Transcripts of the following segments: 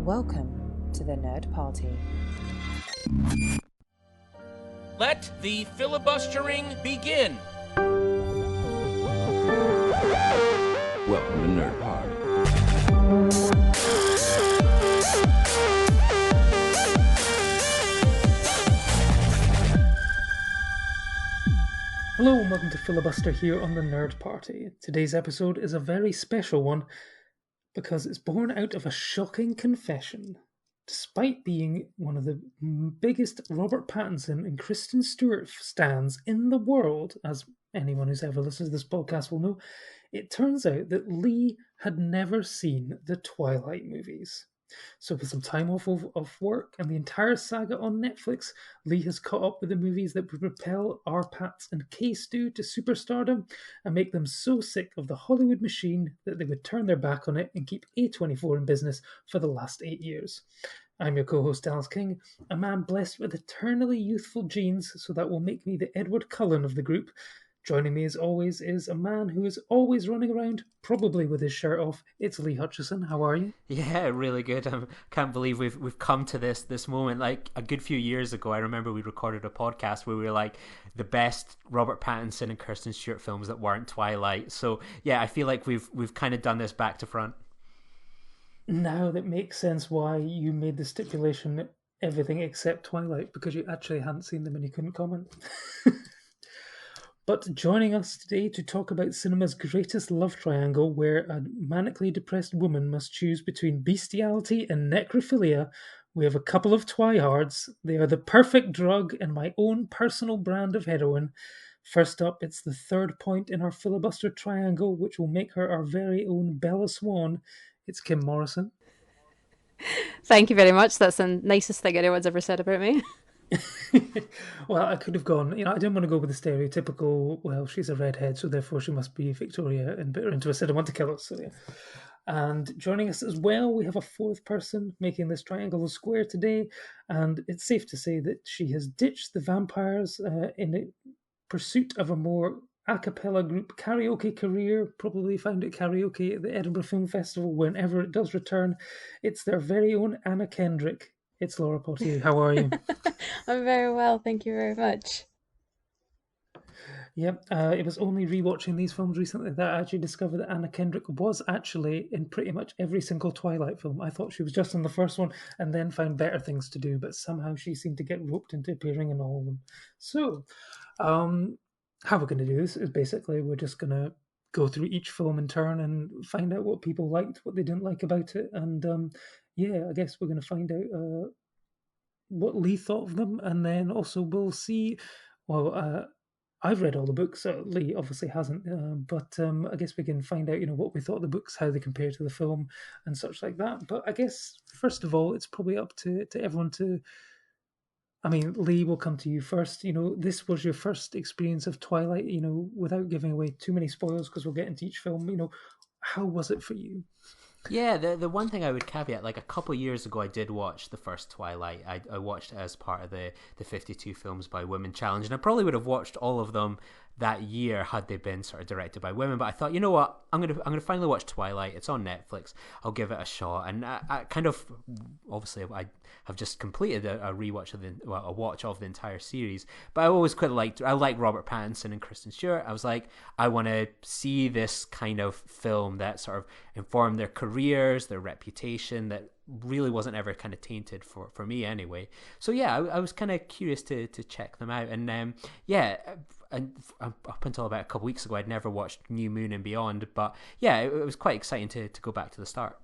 Welcome to the Nerd Party. Let the filibustering begin. Welcome to Nerd Party. Hello and welcome to Filibuster here on the Nerd Party. Today's episode is a very special one because it's born out of a shocking confession. Despite being one of the biggest Robert Pattinson and Kristen Stewart stans in the world, as anyone who's ever listened to this podcast will know, it turns out that Lee had never seen the Twilight movies. So with some time off of work and the entire saga on Netflix, Lee has caught up with the movies that would propel our Pats and K-Stew to superstardom and make them so sick of the Hollywood machine that they would turn their back on it and keep A24 in business for the last 8 years. I'm your co-host Dallas King, a man blessed with eternally youthful genes, so that will make me the Edward Cullen of the group. Joining me as always is a man who is always running around, probably with his shirt off. It's Lee Hutchison. How are you? Yeah, really good. I can't believe we've come to this moment. Like a good few years ago, I remember we recorded a podcast where we were like the best Robert Pattinson and Kristen Stewart films that weren't Twilight. So yeah, I feel like we've kind of done this back to front. Now that makes sense why you made the stipulation everything except Twilight, because you actually hadn't seen them and you couldn't comment. But joining us today to talk about cinema's greatest love triangle, where a manically depressed woman must choose between bestiality and necrophilia, we have a couple of twihards. They are the perfect drug and my own personal brand of heroin. First up, it's the third point in our filibuster triangle, which will make her our very own Bella Swan. It's Kim Morrison. Thank you very much. That's the nicest thing anyone's ever said about me. Well, I could have gone, I didn't want to go with the stereotypical, well, she's a redhead, so therefore she must be Victoria and bit her into a said I want to kill her, so yeah. And joining us as well, we have a fourth person making this triangle a square today, and it's safe to say that she has ditched the vampires in a pursuit of a more a cappella group karaoke career, probably found at karaoke at the Edinburgh Film Festival whenever it does return. It's their very own Anna Kendrick. It's Laura Potier. How are you? I'm very well, thank you very much. Yep, it was only rewatching these films recently that I actually discovered that Anna Kendrick was actually in pretty much every single Twilight film. I thought she was just in the first one and then found better things to do, but somehow she seemed to get roped into appearing in all of them. So, how we're going to do this is basically we're just going to go through each film in turn and find out what people liked, what they didn't like about it, and yeah, I guess we're going to find out what Lee thought of them, and then also we'll see. Well, I've read all the books. Lee obviously hasn't, but I guess we can find out, what we thought of the books, how they compare to the film, and such like that. But I guess first of all, it's probably up to everyone to. I mean, Lee, will come to you first. This was your first experience of Twilight. Without giving away too many spoilers, because we'll get into each film. How was it for you? Yeah, the one thing I would caveat, like a couple of years ago, I did watch the first Twilight. I watched it as part of the 52 Films by Women Challenge, and I probably would have watched all of them that year had they been sort of directed by women. But I thought, you know what, I'm gonna finally watch Twilight. It's on Netflix. I'll give it a shot. And I kind of, obviously, I have just completed a rewatch of a watch of the entire series. But I always quite liked. I like Robert Pattinson and Kristen Stewart. I was like, I want to see this kind of film that sort of informed their careers, their reputation, that really wasn't ever kind of tainted for me anyway. So yeah, I was kind of curious to check them out, and yeah, and up until about a couple weeks ago, I'd never watched New Moon and Beyond, but yeah, it was quite exciting to go back to the start.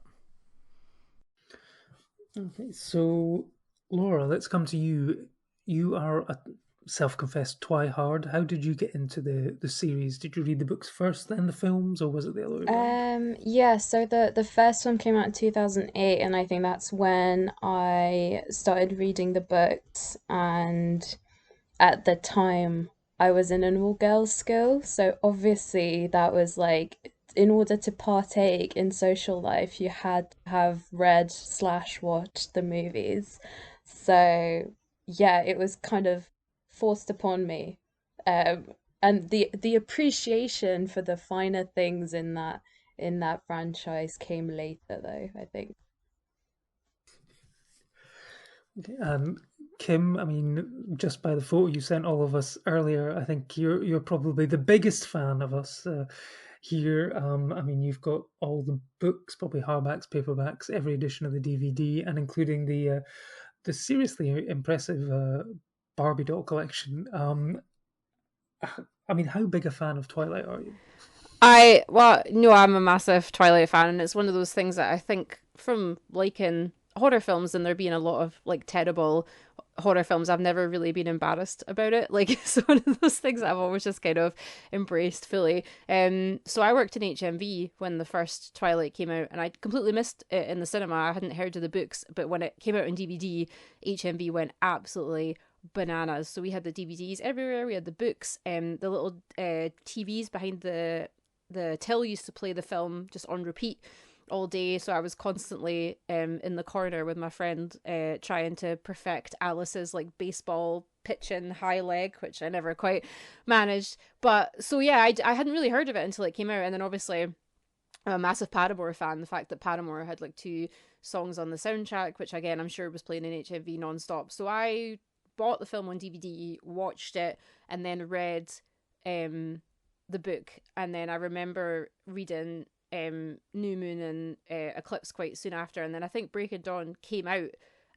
Okay, so Laura, let's come to you. You are a self-confessed twihard. How did you get into the series? Did you read the books first, then the films, or was it the other way around? Yeah, so the first one came out in 2008, and I think that's when I started reading the books, and at the time I was in an all-girls school, so obviously that was like, in order to partake in social life, you had to have read slash watched the movies. So yeah, it was kind of forced upon me. Um, and the appreciation for the finer things in that franchise came later though, I think. Okay, Kim, I mean, just by the photo you sent all of us earlier, I think you're probably the biggest fan of us here. I mean, you've got all the books, probably hardbacks, paperbacks, every edition of the DVD, and including the seriously impressive Barbie doll collection. I mean, how big a fan of Twilight are you? Well, no, I'm a massive Twilight fan, and it's one of those things that I think from liking horror films and there being a lot of like terrible horror films, I've never really been embarrassed about it. Like it's one of those things that I've always just kind of embraced fully. So I worked in HMV when the first Twilight came out, and I completely missed it in the cinema. I hadn't heard of the books, but when it came out on DVD, HMV went absolutely bananas. So we had the DVDs everywhere, we had the books, and the little TVs behind the till used to play the film just on repeat all day. So I was constantly in the corner with my friend trying to perfect Alice's like baseball pitching high leg, which I never quite managed. But so yeah, I hadn't really heard of it until it came out, and then obviously I'm a massive Paramore fan. The fact that Paramore had like 2 songs on the soundtrack, which again I'm sure was playing in HMV non-stop. So I bought the film on DVD, watched it, and then read the book. And then I remember reading New Moon and Eclipse quite soon after, and then I think Breaking Dawn came out,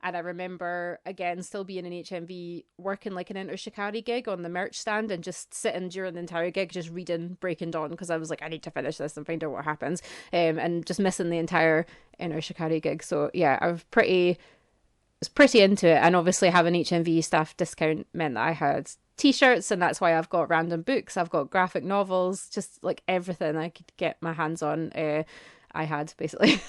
and I remember again still being in HMV working like an Enter Shikari gig on the merch stand and just sitting during the entire gig just reading Breaking Dawn because I was like, I need to finish this and find out what happens, and just missing the entire Enter Shikari gig. So yeah, I was pretty into it, and obviously having HMV staff discount meant that I had t-shirts, and that's why I've got random books, I've got graphic novels, just like everything I could get my hands on, I had basically.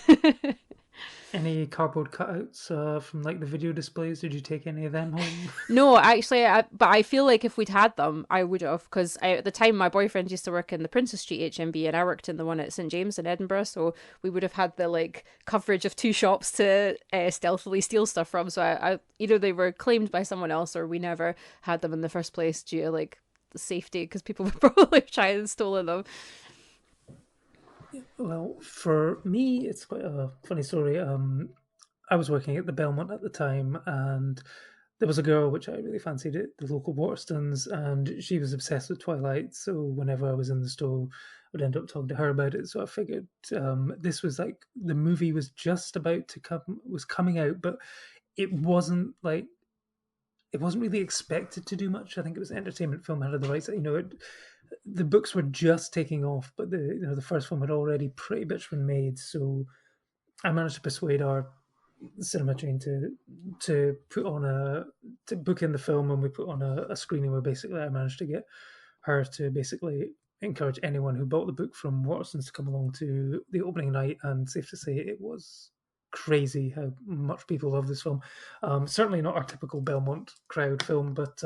Any cardboard cutouts from like the video displays? Did you take any of them home? No, actually, but I feel like if we'd had them, I would have, because at the time my boyfriend used to work in the Princess Street HMB, and I worked in the one at St James in Edinburgh, so we would have had the like coverage of 2 shops to stealthily steal stuff from. So I either they were claimed by someone else, or we never had them in the first place due to like safety, because people would probably try and stolen them. Well, for me, it's quite a funny story. I was working at the Belmont at the time, and there was a girl which I really fancied at the local Waterstones, and she was obsessed with Twilight. So whenever I was in the store, I would end up talking to her about it. So I figured this was like the movie was just about to coming out, but it wasn't like it wasn't really expected to do much. I think it was an entertainment film had the rights. The books were just taking off, but the first film had already pretty much been made. So I managed to persuade our cinema chain to book in the film, and we put on a screening where basically I managed to get her to basically encourage anyone who bought the book from Waterson's to come along to the opening night. And safe to say, it was crazy how much people love this film. Certainly not our typical Belmont crowd film, but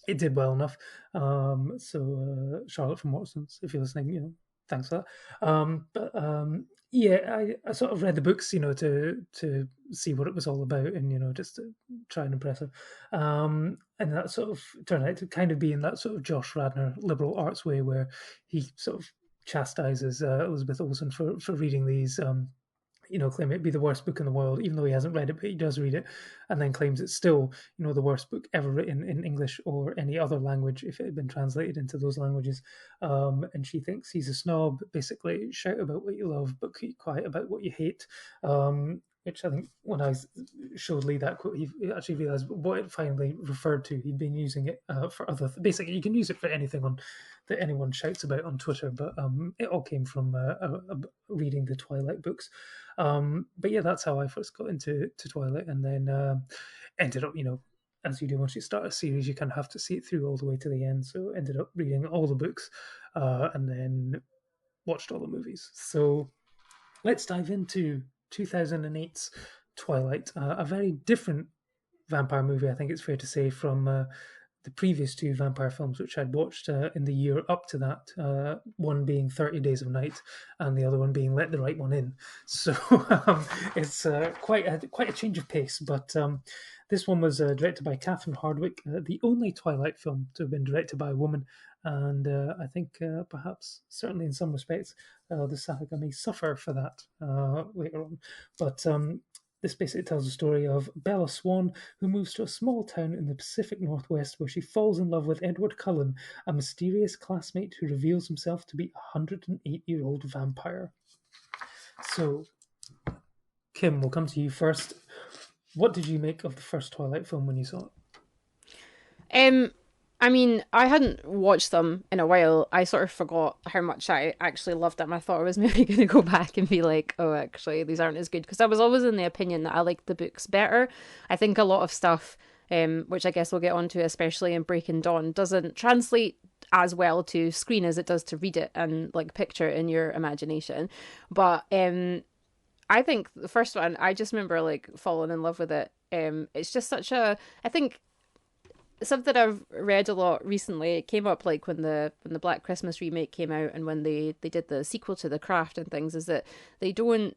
it did well enough. So Charlotte from Watson's, if you're listening, thanks for that. Yeah, I sort of read the books, to see what it was all about, and just to try and impress her. And that sort of turned out to kind of be in that sort of Josh Radnor liberal arts way, where he sort of chastises Elizabeth Olsen for reading these. Claim it be the worst book in the world, even though he hasn't read it, but he does read it, and then claims it's still, the worst book ever written in English or any other language if it had been translated into those languages. And she thinks he's a snob. Basically, shout about what you love, but keep quiet about what you hate. Which I think when I showed Lee that quote, he actually realised what it finally referred to. He'd been using it for other. Basically, you can use it for anything that anyone shouts about on Twitter, but it all came from reading the Twilight books. But yeah, that's how I first got into Twilight, and then ended up, as you do once you start a series, you kind of have to see it through all the way to the end. So ended up reading all the books, and then watched all the movies. So let's dive into 2008's Twilight, a very different vampire movie, I think it's fair to say, from the previous 2 vampire films which I'd watched in the year up to that, one being 30 Days of Night and the other one being Let the Right One In. So it's quite a change of pace, but this one was directed by Catherine Hardwicke, the only Twilight film to have been directed by a woman, and I think perhaps, certainly in some respects, the saga may suffer for that later on. But This basically tells the story of Bella Swan, who moves to a small town in the Pacific Northwest where she falls in love with Edward Cullen, a mysterious classmate who reveals himself to be a 108-year-old vampire. So, Kim, we'll come to you first. What did you make of the first Twilight film when you saw it? I mean, I hadn't watched them in a while. I sort of forgot how much I actually loved them. I thought I was maybe going to go back and be like, oh, actually, these aren't as good. Because I was always in the opinion that I liked the books better. I think a lot of stuff, which I guess we'll get onto, especially in Breaking Dawn, doesn't translate as well to screen as it does to read it and like picture it in your imagination. But I think the first one, I just remember like falling in love with it. It's just such a, I think, something I've read a lot recently. It came up like when the Black Christmas remake came out and when they did the sequel to The Craft and things, is that they don't,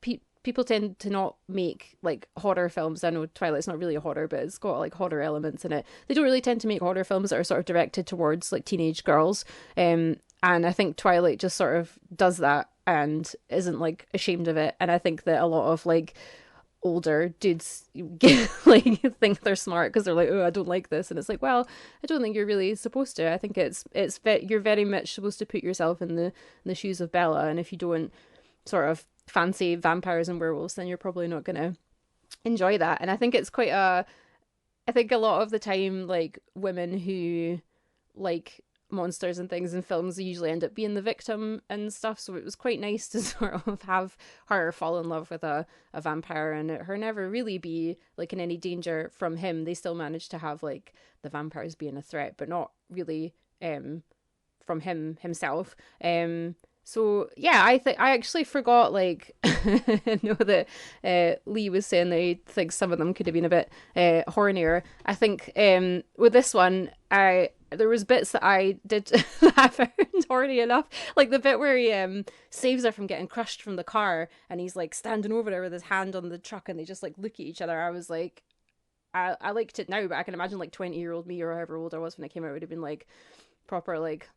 people tend to not make like horror films. I know Twilight's not really a horror, but it's got like horror elements in it. They don't really tend to make horror films that are sort of directed towards like teenage girls. And I think Twilight just sort of does that and isn't like ashamed of it. And I think that a lot of like older dudes like think they're smart because they're like, oh, I don't like this, and it's like, well, I don't think you're really supposed to. I think you're very much supposed to put yourself in the shoes of Bella, and if you don't sort of fancy vampires and werewolves, then you're probably not gonna enjoy that. And I think it's quite I think a lot of the time, like, women who like monsters and things in films usually end up being the victim and stuff, so it was quite nice to sort of have her fall in love with a vampire and her never really be like in any danger from him. They still managed to have like the vampires being a threat, but not really from himself. So yeah, I actually forgot, like, I know that Lee was saying that he thinks some of them could have been a bit hornier. I think with this one, there was bits that I did that I found horny enough. Like the bit where he saves her from getting crushed from the car and he's like standing over her with his hand on the truck and they just like look at each other. I was like, I liked it now, but I can imagine like 20-year-old me or however old I was when it came out would have been like proper like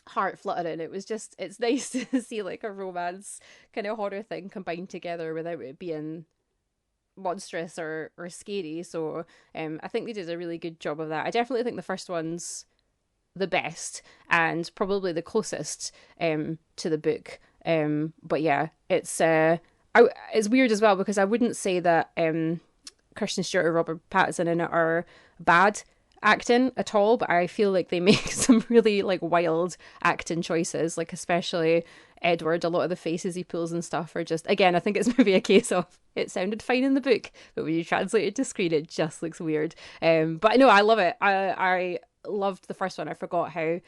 heart fluttering. It's nice to see like a romance kind of horror thing combined together without it being monstrous or scary. So I think they did a really good job of that. I definitely think the first one's the best and probably the closest to the book. But yeah, it's weird as well because I wouldn't say that Kristen Stewart or Robert Pattinson in it are bad acting at all, but I feel like they make some really like wild acting choices, like especially Edward. A lot of the faces he pulls and stuff are just, again, I think it's maybe a case of it sounded fine in the book, but when you translate it to screen it just looks weird. But no, I love it. I loved the first one. I forgot how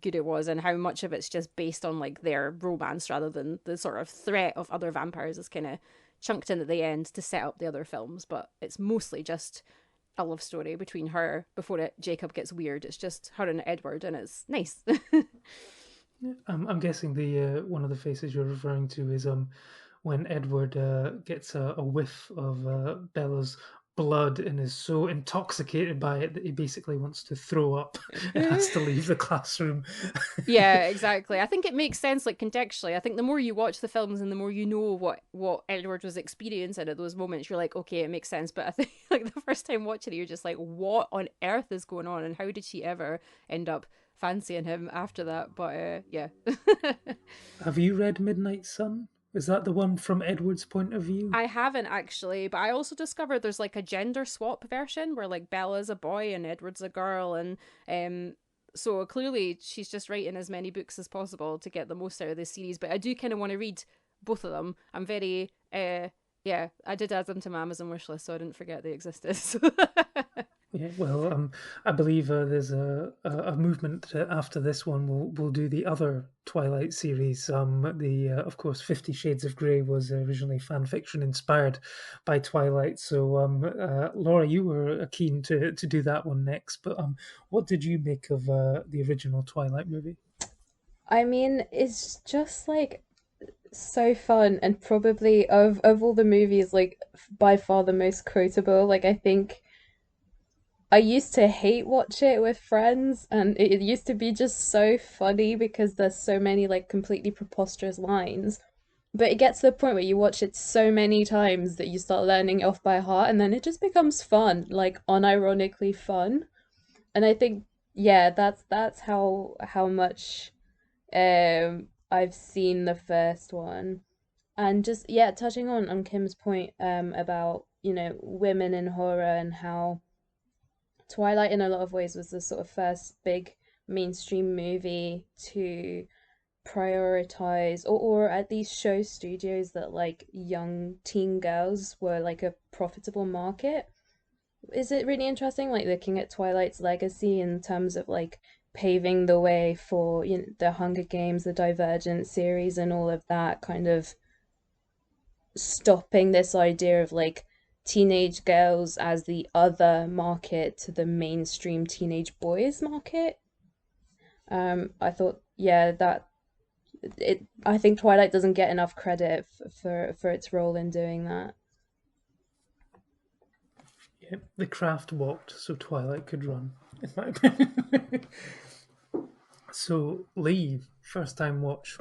good it was and how much of it's just based on like their romance rather than the sort of threat of other vampires is kind of chunked in at the end to set up the other films, but it's mostly just a love story between her before Jacob gets weird. It's just her and Edward, and it's nice. I'm guessing the one of the faces you're referring to is when Edward gets a whiff of Bella's blood and is so intoxicated by it that he basically wants to throw up and has to leave the classroom. Yeah, exactly. I think it makes sense, like contextually. I think the more you watch the films and the more you know what Edward was experiencing at those moments, you're like, okay, it makes sense. But I think like the first time watching it, you're just like, what on earth is going on, and how did she ever end up fancying him after that? But yeah. Have you read Midnight Sun? Is that the one from Edward's point of view? I haven't actually, but I also discovered there's like a gender swap version where like Bella's a boy and Edward's a girl, and so clearly she's just writing as many books as possible to get the most out of this series. But I do kind of want to read both of them. I'm very yeah, I did add them to my Amazon wishlist, so I didn't forget they existed. Yeah, well, I believe there's a movement after this one. We'll do the other Twilight series. Of course, 50 Shades of Grey was originally fan fiction inspired by Twilight. So, Laura, you were keen to do that one next. But what did you make of the original Twilight movie? I mean, it's just like so fun, and probably of all the movies, like by far the most quotable. Like I think I used to hate watch it with friends, and it used to be just so funny because there's so many like completely preposterous lines. but it gets to the point where you watch it so many times that you start learning it off by heart, and then it just becomes fun, like unironically fun. And I think, yeah, that's how much I've seen the first one. And just, yeah, touching on Kim's point about, women in horror, and how Twilight in a lot of ways was the sort of first big mainstream movie to prioritize, or at least show studios that like young teen girls were like a profitable market. Is it really interesting, like looking at Twilight's legacy in terms of like paving the way for, the Hunger Games, the Divergent series, and all of that, kind of stopping this idea of like teenage girls as the other market to the mainstream teenage boys market. I thought, yeah, that I think Twilight doesn't get enough credit for its role in doing that. Yeah, the craft walked so Twilight could run, in my opinion. So, Lee, first time watch,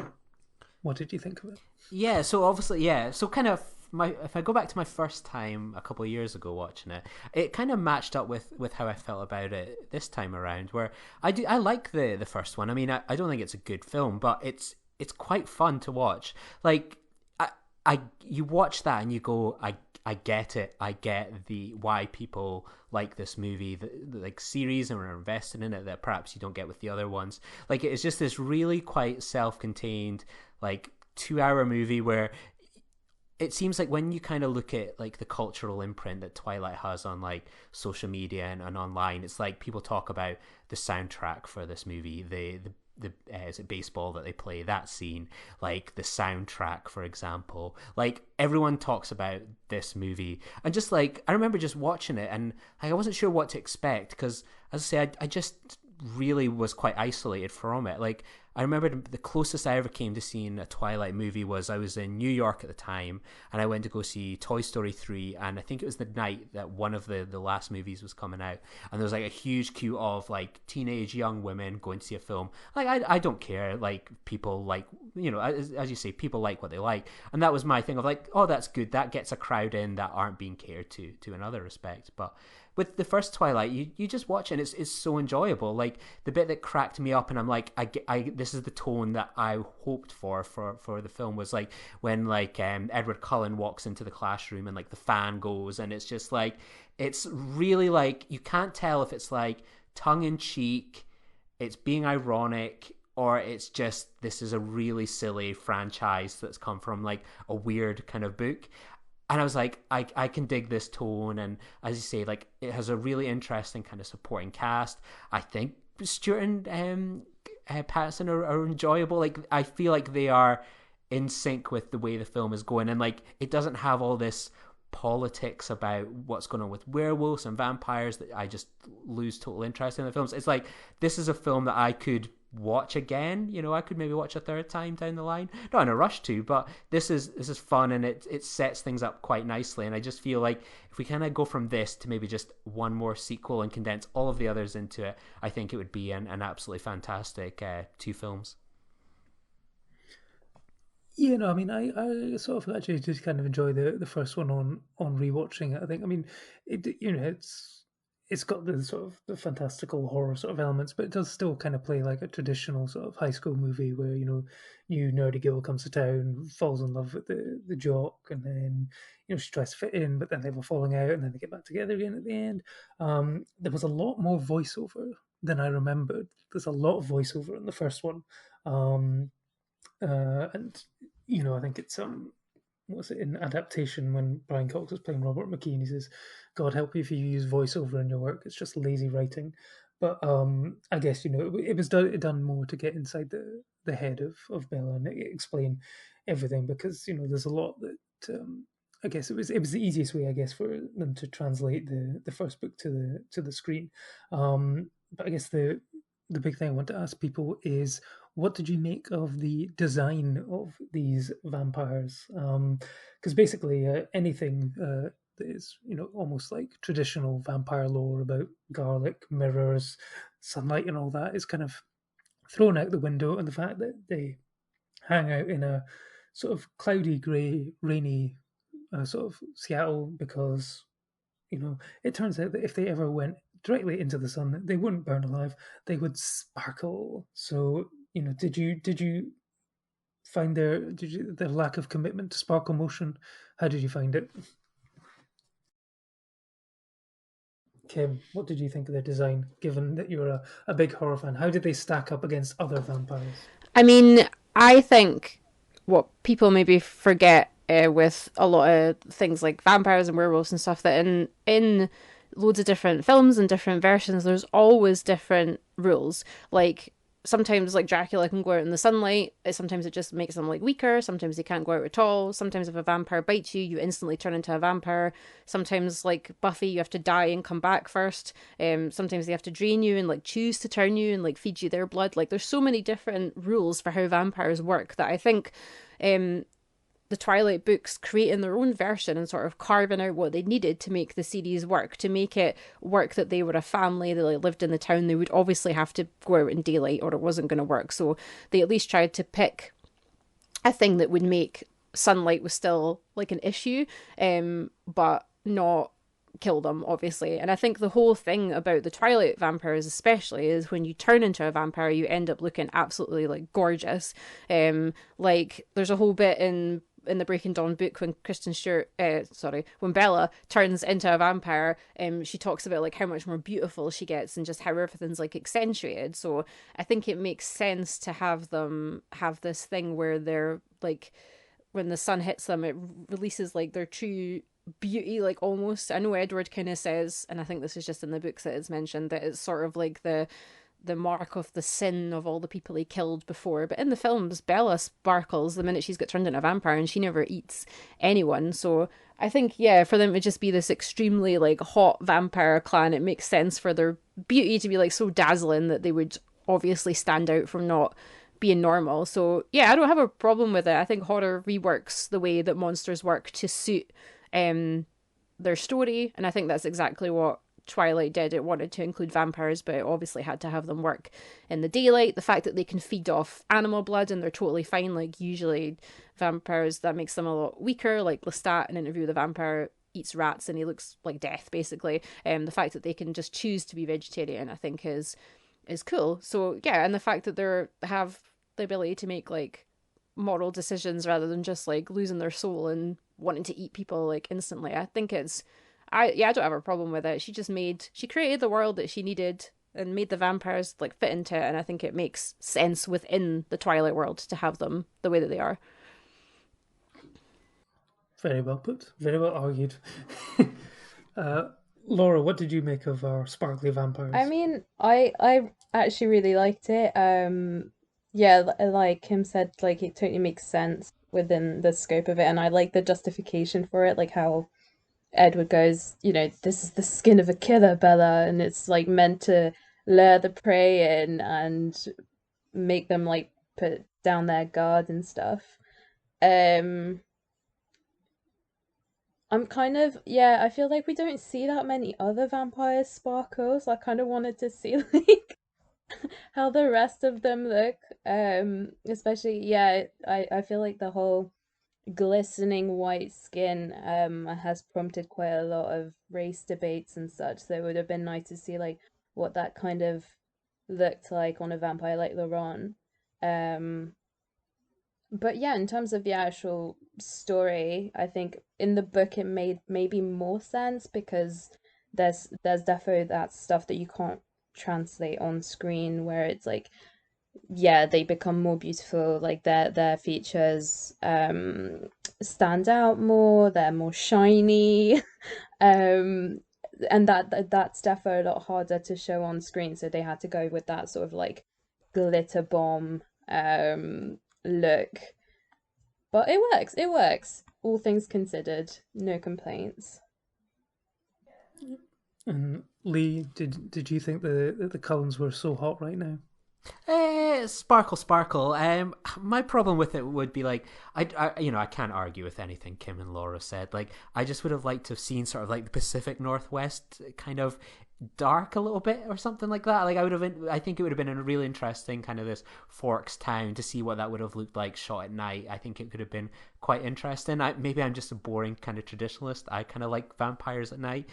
what did you think of it? Yeah, so obviously, yeah, so kind of if I go back to my first time a couple of years ago watching it, it kind of matched up with how I felt about it this time around. Where I like the first one. I mean, I don't think it's a good film, but it's quite fun to watch. Like you watch that and you go, I get it. I get the why people like this movie, the like series, and are invested in it that perhaps you don't get with the other ones. Like it's just this really quite self-contained, like 2 hour movie where it seems like when you kind of look at like the cultural imprint that Twilight has on like social media and online, it's like people talk about the soundtrack for this movie, the is it baseball that they play, that scene, like the soundtrack, for example. Like everyone talks about this movie, and just like I remember just watching it, and like, I wasn't sure what to expect because, as I say, I just really was quite isolated from it. Like I remember the closest I ever came to seeing a Twilight movie was I was in New York at the time, and I went to go see Toy Story 3, and I think it was the night that one of the last movies was coming out, and there was like a huge queue of like teenage young women going to see a film. Like I don't care, like people like, as you say, people like what they like, and that was my thing of like, oh, that's good, that gets a crowd in that aren't being catered to in other respects. But with the first Twilight, you just watch it and it's so enjoyable. Like the bit that cracked me up, and I'm like, this is the tone that I hoped for the film, was like when like Edward Cullen walks into the classroom and like the fan goes, and it's just like, it's really like, you can't tell if it's like tongue in cheek, it's being ironic, or it's just, this is a really silly franchise that's come from like a weird kind of book. And I was like, I can dig this tone, and as you say, like it has a really interesting kind of supporting cast. I think Stewart and Pattinson are enjoyable. Like I feel like they are in sync with the way the film is going, and like it doesn't have all this politics about what's going on with werewolves and vampires that I just lose total interest in the films. It's like, this is a film that I could watch again. I could maybe watch a third time down the line, not in a rush to, but this is fun, and it sets things up quite nicely. And I just feel like if we kind of go from this to maybe just one more sequel and condense all of the others into it, I think it would be an absolutely fantastic two films. Yeah, no, I mean, I sort of actually just kind of enjoy the first one on rewatching it. I think, I mean, it's got the sort of the fantastical horror sort of elements, but it does still kind of play like a traditional sort of high school movie where, new nerdy girl comes to town, falls in love with the jock, and then, she tries to fit in, but then they have a falling out, and then they get back together again at the end. There was a lot more voiceover than I remembered. There's a lot of voiceover in the first one. And I think it's what's it, in adaptation, when Brian Cox was playing Robert McKee, he says, "God help you if you use voiceover in your work. It's just lazy writing." But I guess it was done more to get inside the head of Bella and explain everything, because there's a lot that I guess it was the easiest way, I guess, for them to translate the first book to the screen. But I guess the big thing I want to ask people is, what did you make of the design of these vampires? Because basically, anything that is, almost like traditional vampire lore about garlic, mirrors, sunlight, and all that is kind of thrown out the window, and the fact that they hang out in a sort of cloudy, grey, rainy sort of Seattle because, it turns out that if they ever went directly into the sun, they wouldn't burn alive. They would sparkle. So, did you find the lack of commitment to sparkle motion? How did you find it? Kim, what did you think of their design, given that you're a big horror fan? How did they stack up against other vampires? I mean, I think what people maybe forget with a lot of things like vampires and werewolves and stuff, that in loads of different films and different versions, there's always different rules. Like, sometimes like Dracula can go out in the sunlight, sometimes it just makes them like weaker, sometimes they can't go out at all, sometimes if a vampire bites you, you instantly turn into a vampire, sometimes like Buffy, you have to die and come back first, sometimes they have to drain you and like choose to turn you and like feed you their blood. Like, there's so many different rules for how vampires work that I think the Twilight books creating their own version and sort of carving out what they needed to make the series work, to make it work that they were a family, they like, lived in the town, they would obviously have to go out in daylight or it wasn't going to work. So they at least tried to pick a thing that would make sunlight was still like an issue, but not kill them, obviously. And I think the whole thing about the Twilight vampires especially is when you turn into a vampire, you end up looking absolutely like gorgeous. Like, there's a whole bit in the Breaking Dawn book when when Bella turns into a vampire, she talks about like how much more beautiful she gets and just how everything's like accentuated. So I think it makes sense to have them have this thing where they're like, when the sun hits them, it releases like their true beauty, like almost. I know Edward kind of says, and I think this is just in the books that it's mentioned, that it's sort of like the mark of the sin of all the people he killed before. But in the films, Bella sparkles the minute she's got turned into a vampire and she never eats anyone. So I think, yeah, for them to just be this extremely like hot vampire clan, it makes sense for their beauty to be like so dazzling that they would obviously stand out from not being normal. So yeah, I don't have a problem with it. I think horror reworks the way that monsters work to suit their story, and I think that's exactly what Twilight did. It wanted to include vampires, but it obviously had to have them work in the daylight. The fact that they can feed off animal blood and they're totally fine, like usually vampires, that makes them a lot weaker. Like Lestat, an interview with a vampire, eats rats and he looks like death basically. The fact that they can just choose to be vegetarian, I think is cool. So yeah, and the fact that they have the ability to make like moral decisions rather than just like losing their soul and wanting to eat people like instantly, I think I don't have a problem with it. She created the world that she needed and made the vampires like fit into it, and I think it makes sense within the Twilight world to have them the way that they are. Very well put. Very well argued. Laura, what did you make of our sparkly vampires? I mean, I actually really liked it. Yeah, like Kim said, like it totally makes sense within the scope of it, and I like the justification for it, like how Edward goes, this is the skin of a killer, Bella, and it's like meant to lure the prey in and make them like put down their guard and stuff. I'm kind of, I feel like we don't see that many other vampire sparkles. I kind of wanted to see like how the rest of them look. Especially, I feel like the whole glistening white skin has prompted quite a lot of race debates and such, so it would have been nice to see like what that kind of looked like on a vampire like Laurent. But yeah, in terms of the actual story, I think in the book it made maybe more sense because there's definitely that stuff that you can't translate on screen where it's like, yeah, they become more beautiful, like their features stand out more, they're more shiny. And that's definitely a lot harder to show on screen, so they had to go with that sort of like glitter bomb look. But it works, all things considered, no complaints. And Lee, did you think the Cullens were so hot right now? Sparkle. My problem with it would be like, I can't argue with anything Kim and Laura said. Like, I just would have liked to have seen sort of like the Pacific Northwest kind of dark a little bit or something like that. Like I think it would have been a really interesting kind of this Forks town to see what that would have looked like shot at night. I think it could have been quite interesting. Maybe I'm just a boring kind of traditionalist. I kind of like vampires at night.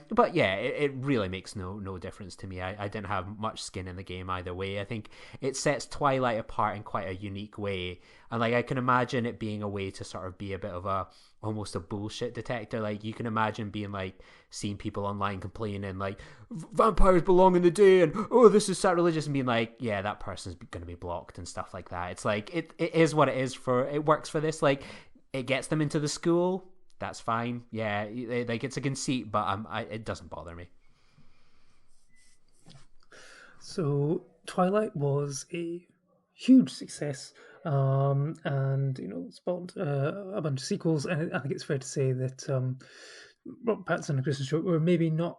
But yeah, it really makes no difference to me. I didn't have much skin in the game either way. I think it sets Twilight apart in quite a unique way, and like I can imagine it being a way to sort of be a bit of a almost a bullshit detector. Like you can imagine being like seeing people online complaining like vampires belong in the day and oh this is sacrilegious, and being like yeah that person's going to be blocked and stuff like that. It's like it is what it is. For it works for this. Like it gets them into the school, that's fine. Yeah, like it's a conceit, but it doesn't bother me. So Twilight was a huge success, and spawned a bunch of sequels. And I think it's fair to say that Robert Pattinson and Kristen Stewart were maybe not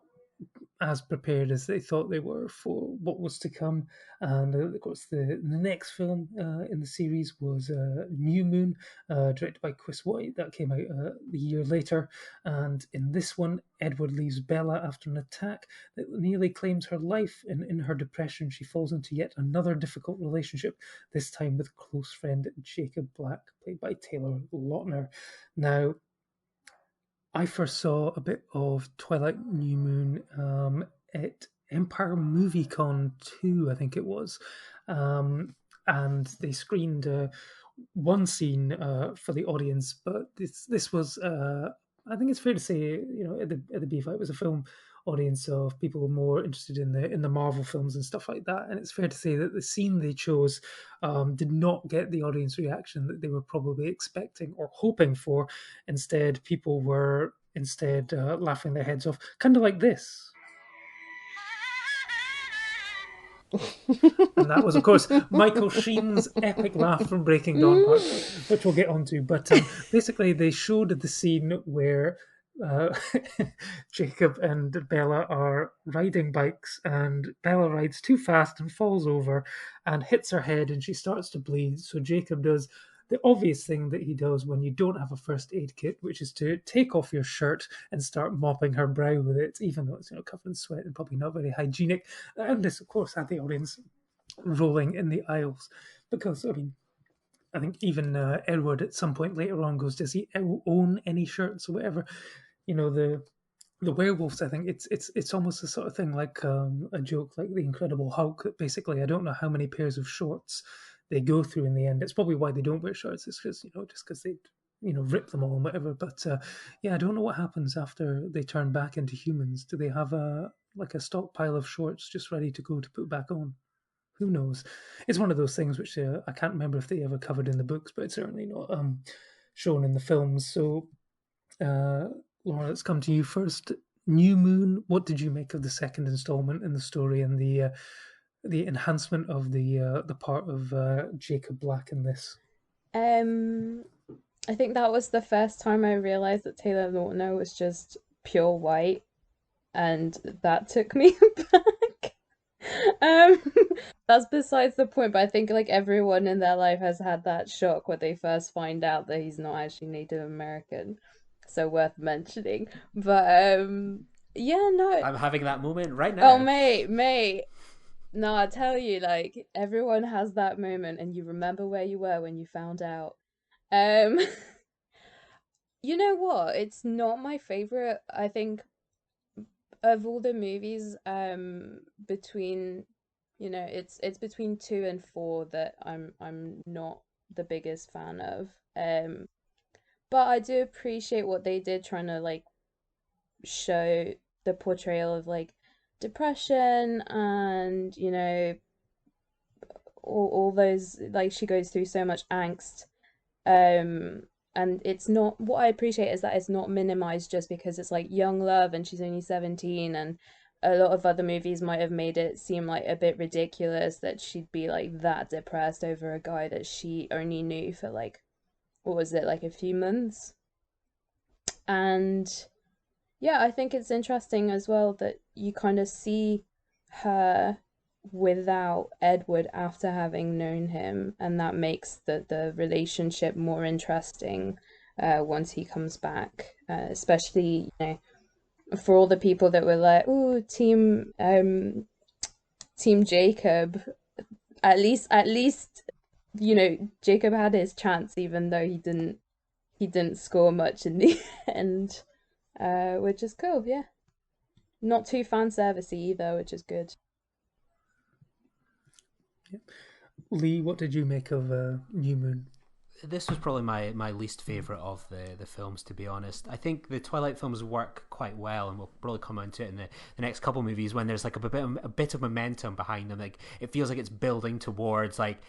as prepared as they thought they were for what was to come. And of course, the next film in the series was New Moon, directed by Chris White. That came out a year later. And in this one, Edward leaves Bella after an attack that nearly claims her life. And in her depression, she falls into yet another difficult relationship, this time with close friend Jacob Black, played by Taylor Lautner. Now, I first saw a bit of Twilight New Moon at Empire Movie Con 2, I think it was. And they screened one scene for the audience, but this was, I think it's fair to say, at the BFI, it was a film audience of people more interested in the Marvel films and stuff like that. And it's fair to say that the scene they chose did not get the audience reaction that they were probably expecting or hoping for. Instead, people were laughing their heads off, kind of like this. And that was, of course, Michael Sheen's epic laugh from Breaking Dawn Part 2, which we'll get onto. But basically, they showed the scene where Jacob and Bella are riding bikes, and Bella rides too fast and falls over and hits her head, and she starts to bleed. So Jacob does the obvious thing that he does when you don't have a first aid kit, which is to take off your shirt and start mopping her brow with it, even though it's covered in sweat and probably not very hygienic. And this, of course, had the audience rolling in the aisles because, I think even Edward at some point later on goes, does he own any shirts or whatever? The werewolves, I think it's almost the sort of thing like a joke like the Incredible Hulk, that basically I don't know how many pairs of shorts they go through in the end. It's probably why they don't wear shorts. It's because just because they rip them all and whatever. But I don't know what happens after they turn back into humans. Do they have a stockpile of shorts just ready to go to put back on? Who knows? It's one of those things which I can't remember if they ever covered in the books, but it's certainly not shown in the films. So, Laura, let's come to you first. New Moon. What did you make of the second installment in the story and the enhancement of the part of Jacob Black in this? I think that was the first time I realized that Taylor Lautner was just pure white, and that took me back. That's besides the point, but I think like everyone in their life has had that shock when they first find out that he's not actually Native American. So worth mentioning. But no. I'm having that moment right now. Oh mate. No, I tell you, like everyone has that moment and you remember where you were when you found out. You know what? It's not my favorite. I think of all the movies, between it's between 2 and 4 that I'm not the biggest fan of. But I do appreciate what they did, trying to like show the portrayal of like depression and all those, like she goes through so much angst. And it's not, what I appreciate is that it's not minimized just because it's like young love and she's only 17, and a lot of other movies might have made it seem like a bit ridiculous that she'd be like that depressed over a guy that she only knew for like, what was it, like a few months. And I think it's interesting as well that you kind of see her without Edward after having known him, and that makes the relationship more interesting once he comes back, especially for all the people that were like, "Oh, team Jacob," at least Jacob had his chance, even though he didn't score much in the end, which is cool. Yeah, not too fan servicey either, which is good. Lee, what did you make of New Moon? This was probably my least favourite of the films, to be honest. I think the Twilight films work quite well, and we'll probably come on to it in the next couple movies when there's like a bit of momentum behind them. Like, it feels like it's building towards like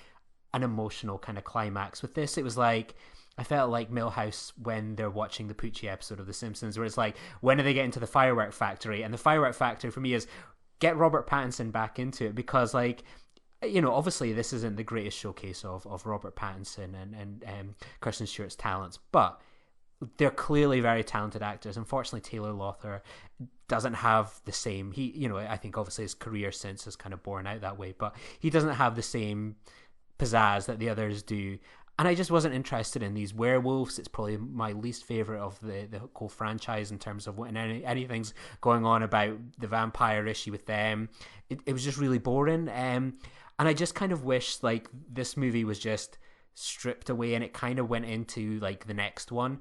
an emotional kind of climax. With this, it was like, I felt like Milhouse when they're watching the Potier episode of The Simpsons, where it's like, when are they getting to the firework factory? And the firework factory for me is get Robert Pattinson back into it, because like, obviously this isn't the greatest showcase of Robert Pattinson and Kristen Stewart's talents, but they're clearly very talented actors. Unfortunately, Taylor Lautner doesn't have the same, I think obviously his career since has kind of borne out that way, but he doesn't have the same pizzazz that the others do. And I just wasn't interested in these werewolves. It's probably my least favorite of the whole franchise in terms of when anything's going on about the vampire issue with them. It was just really boring. And I just kind of wish like this movie was just stripped away and it kind of went into like the next one.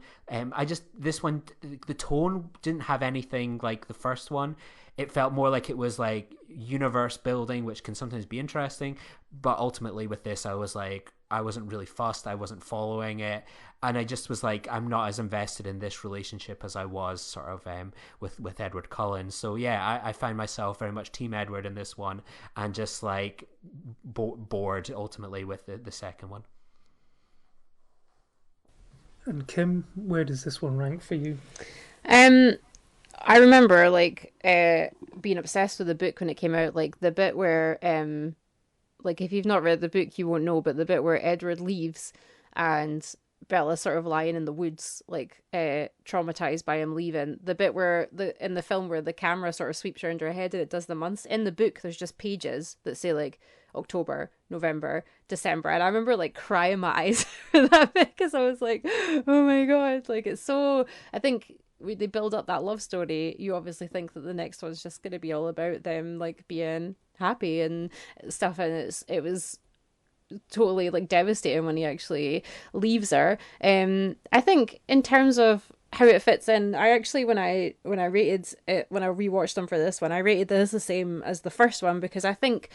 This one, the tone didn't have anything like the first one. It felt more like it was like universe building, which can sometimes be interesting. But ultimately with this, I wasn't really fussed. I wasn't following it. And I just was like, I'm not as invested in this relationship as I was sort of with Edward Cullen. So yeah, I find myself very much Team Edward in this one, and just like bored ultimately with the second one. And Kim, where does this one rank for you? I remember like being obsessed with the book when it came out. Like the bit where like if you've not read the book you won't know, but the bit where Edward leaves and Bella's sort of lying in the woods, like traumatized by him leaving. The bit where in the film where the camera sort of sweeps around her head and it does the months. In the book there's just pages that say like October, November, December, and I remember like crying my eyes for that bit because I was like, oh my god, like it's so. I think they build up that love story. You obviously think that the next one's just going to be all about them like being happy and stuff, and it was totally like devastating when he actually leaves her. I think in terms of how it fits in, I actually when I rated it, when I rewatched them for this one, I rated this the same as the first one, because I think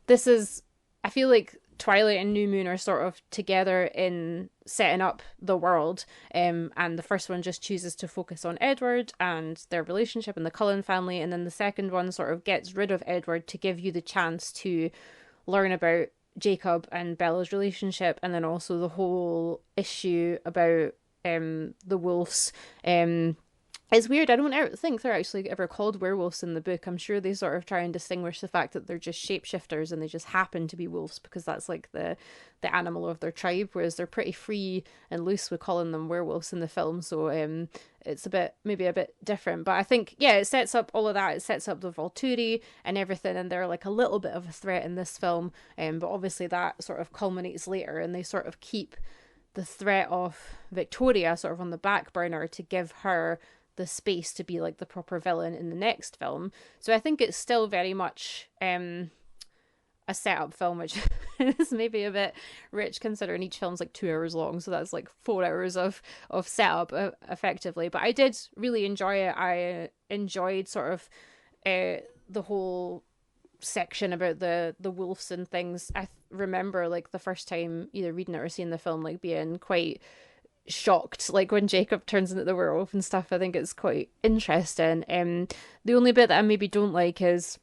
this is, I feel like Twilight and New Moon are sort of together in setting up the world, and the first one just chooses to focus on Edward and their relationship and the Cullen family, and then the second one sort of gets rid of Edward to give you the chance to learn about Jacob and Bella's relationship, and then also the whole issue about the wolves. It's weird, I don't think they're actually ever called werewolves in the book. I'm sure they sort of try and distinguish the fact that they're just shapeshifters and they just happen to be wolves because that's like the animal of their tribe, whereas they're pretty free and loose with calling them werewolves in the film. So it's maybe a bit different. But I think, yeah, it sets up all of that. It sets up the Volturi and everything, and they're like a little bit of a threat in this film. But obviously that sort of culminates later, and they sort of keep the threat of Victoria sort of on the back burner to give her the space to be like the proper villain in the next film. So I think it's still very much a setup film, which is maybe a bit rich considering each film's like 2 hours long, so that's like 4 hours of setup effectively. But I did really enjoy it. I enjoyed sort of the whole section about the wolves and things. I remember like the first time either reading it or seeing the film like being quite shocked, like when Jacob turns into the werewolf and stuff. I think it's quite interesting. The only bit that I maybe don't like is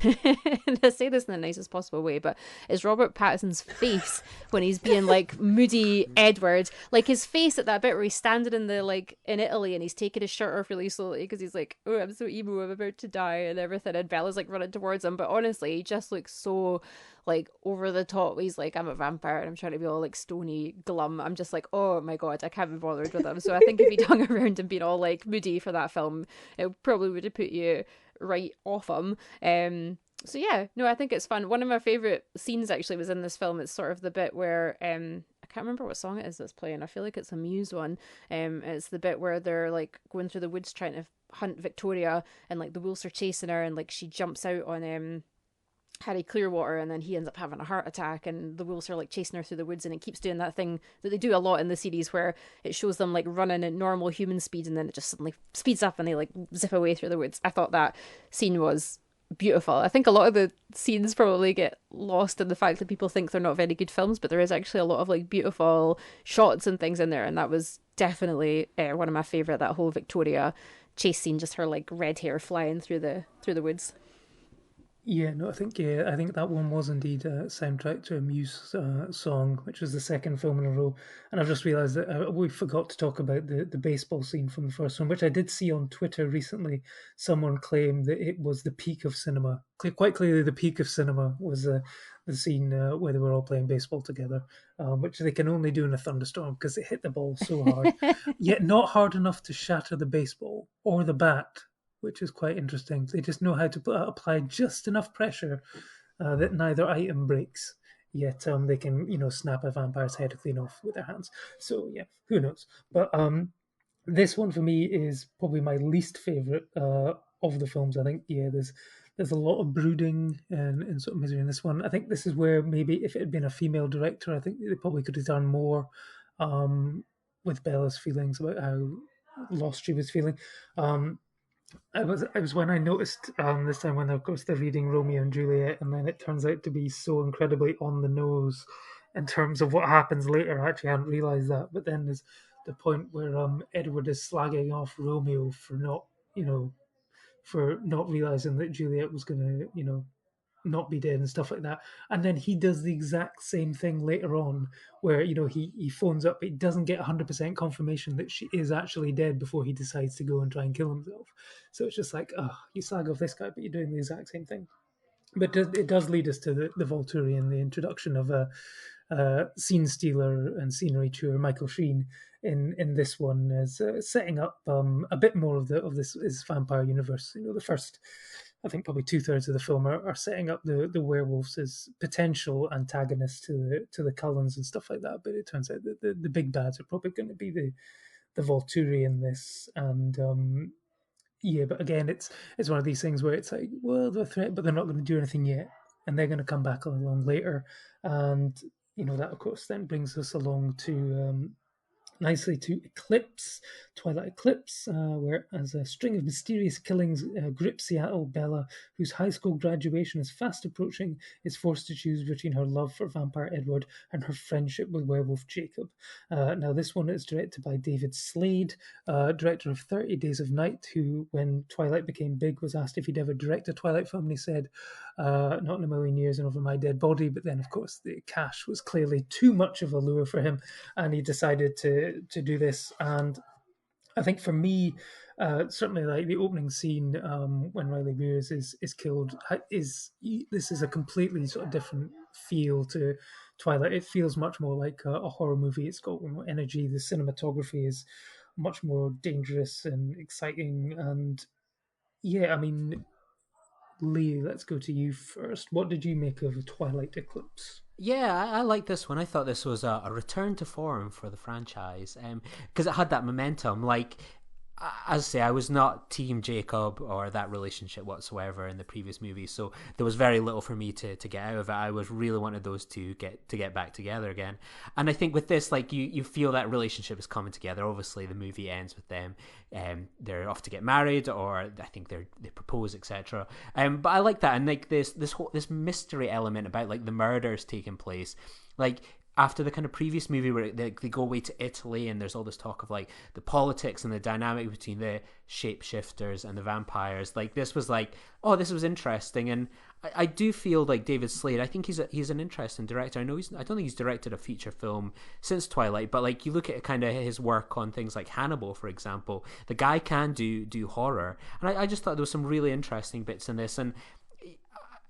and I say this in the nicest possible way, but is Robert Pattinson's face when he's being like moody Edward, like his face at that bit where he's standing in Italy and he's taking his shirt off really slowly because he's like, oh, I'm so emo, I'm about to die and everything, and Bella's like running towards him, but honestly he just looks so like over the top. He's like, I'm a vampire and I'm trying to be all like stony glum. I'm just like, oh my god, I can't be bothered with him. So I think if he'd hung around and been all like moody for that film, it probably would have put you right off him. So yeah, no, I think it's fun. One of my favorite scenes actually was in this film. It's sort of the bit where I can't remember what song it is that's playing. I feel like it's a Muse one. It's the bit where they're like going through the woods trying to hunt Victoria, and like the wolves are chasing her, and like she jumps out on Harry Clearwater, and then he ends up having a heart attack, and the wolves are like chasing her through the woods, and it keeps doing that thing that they do a lot in the series where it shows them like running at normal human speed, and then it just suddenly speeds up and they like zip away through the woods. I thought that scene was beautiful. I think a lot of the scenes probably get lost in the fact that people think they're not very good films, but there is actually a lot of like beautiful shots and things in there, and that was definitely one of my favorite. That whole Victoria chase scene, just her like red hair flying through the woods. Yeah, no, I think that one was indeed a soundtrack to a Muse song, which was the second film in a row. And I've just realised that we forgot to talk about the baseball scene from the first one, which I did see on Twitter recently. Someone claimed that it was the peak of cinema. Quite clearly, the peak of cinema was the scene where they were all playing baseball together, which they can only do in a thunderstorm because it hit the ball so hard, yet not hard enough to shatter the baseball or the bat, which is quite interesting. They just know how to apply just enough pressure that neither item breaks, yet they can, snap a vampire's head clean off with their hands. So, yeah, who knows? But this one for me is probably my least favourite of the films. I think, there's a lot of brooding and sort of misery in this one. I think this is where maybe if it had been a female director, I think they probably could have done more with Bella's feelings about how lost she was feeling. It was when I noticed this time when of course they're reading Romeo and Juliet, and then it turns out to be so incredibly on the nose in terms of what happens later. I actually hadn't realised that, but then there's the point where Edward is slagging off Romeo for not realising that Juliet was going to not be dead and stuff like that. And then he does the exact same thing later on where, he phones up, but he doesn't get 100% confirmation that she is actually dead before he decides to go and try and kill himself. So it's just like, you slag off this guy, but you're doing the exact same thing. But it does lead us to the Volturi and the introduction of a scene stealer and scenery chewer, Michael Sheen, in this one, as setting up a bit more of this vampire universe. The first, I think probably 2/3 of the film are setting up the werewolves as potential antagonists to the Cullens and stuff like that. But it turns out that the big bads are probably going to be the Volturi in this. And but again, it's one of these things where it's like, well, they're a threat, but they're not going to do anything yet, and they're going to come back along later. And that of course then brings us along to nicely to Twilight Eclipse, where as a string of mysterious killings grip Seattle, Bella, whose high school graduation is fast approaching, is forced to choose between her love for vampire Edward and her friendship with werewolf Jacob. Now this one is directed by David Slade, director of 30 Days of Night, who, when Twilight became big, was asked if he'd ever direct a Twilight film, and he said, not in a million years and over my dead body. But then of course the cash was clearly too much of a lure for him, and he decided to do this. And I think for me, certainly like the opening scene when Riley Mears is killed, this is a completely sort of different feel to Twilight. It feels much more like a horror movie. It's got more energy. The cinematography is much more dangerous and exciting. And yeah, I mean, Lee, let's go to you first. What did you make of Twilight Eclipse? Yeah, I like this one. I thought this was a return to form for the franchise because it had that momentum. Like, as I say, I was not Team Jacob or that relationship whatsoever in the previous movie, so there was very little for me to get out of it. I was really wanted those two get back together again, and I think with this, like you feel that relationship is coming together. Obviously, the movie ends with them, they're off to get married, or I think they propose, etc. But I like that, and like this mystery element about like the murders taking place, like. After the kind of previous movie where they go away to Italy and there's all this talk of like the politics and the dynamic between the shapeshifters and the vampires, like this was like, oh, this was interesting. And I do feel like David Slade, I think he's an interesting director. I don't think he's directed a feature film since Twilight, but like you look at kind of his work on things like Hannibal, for example, the guy can do horror. And I just thought there was some really interesting bits in this. And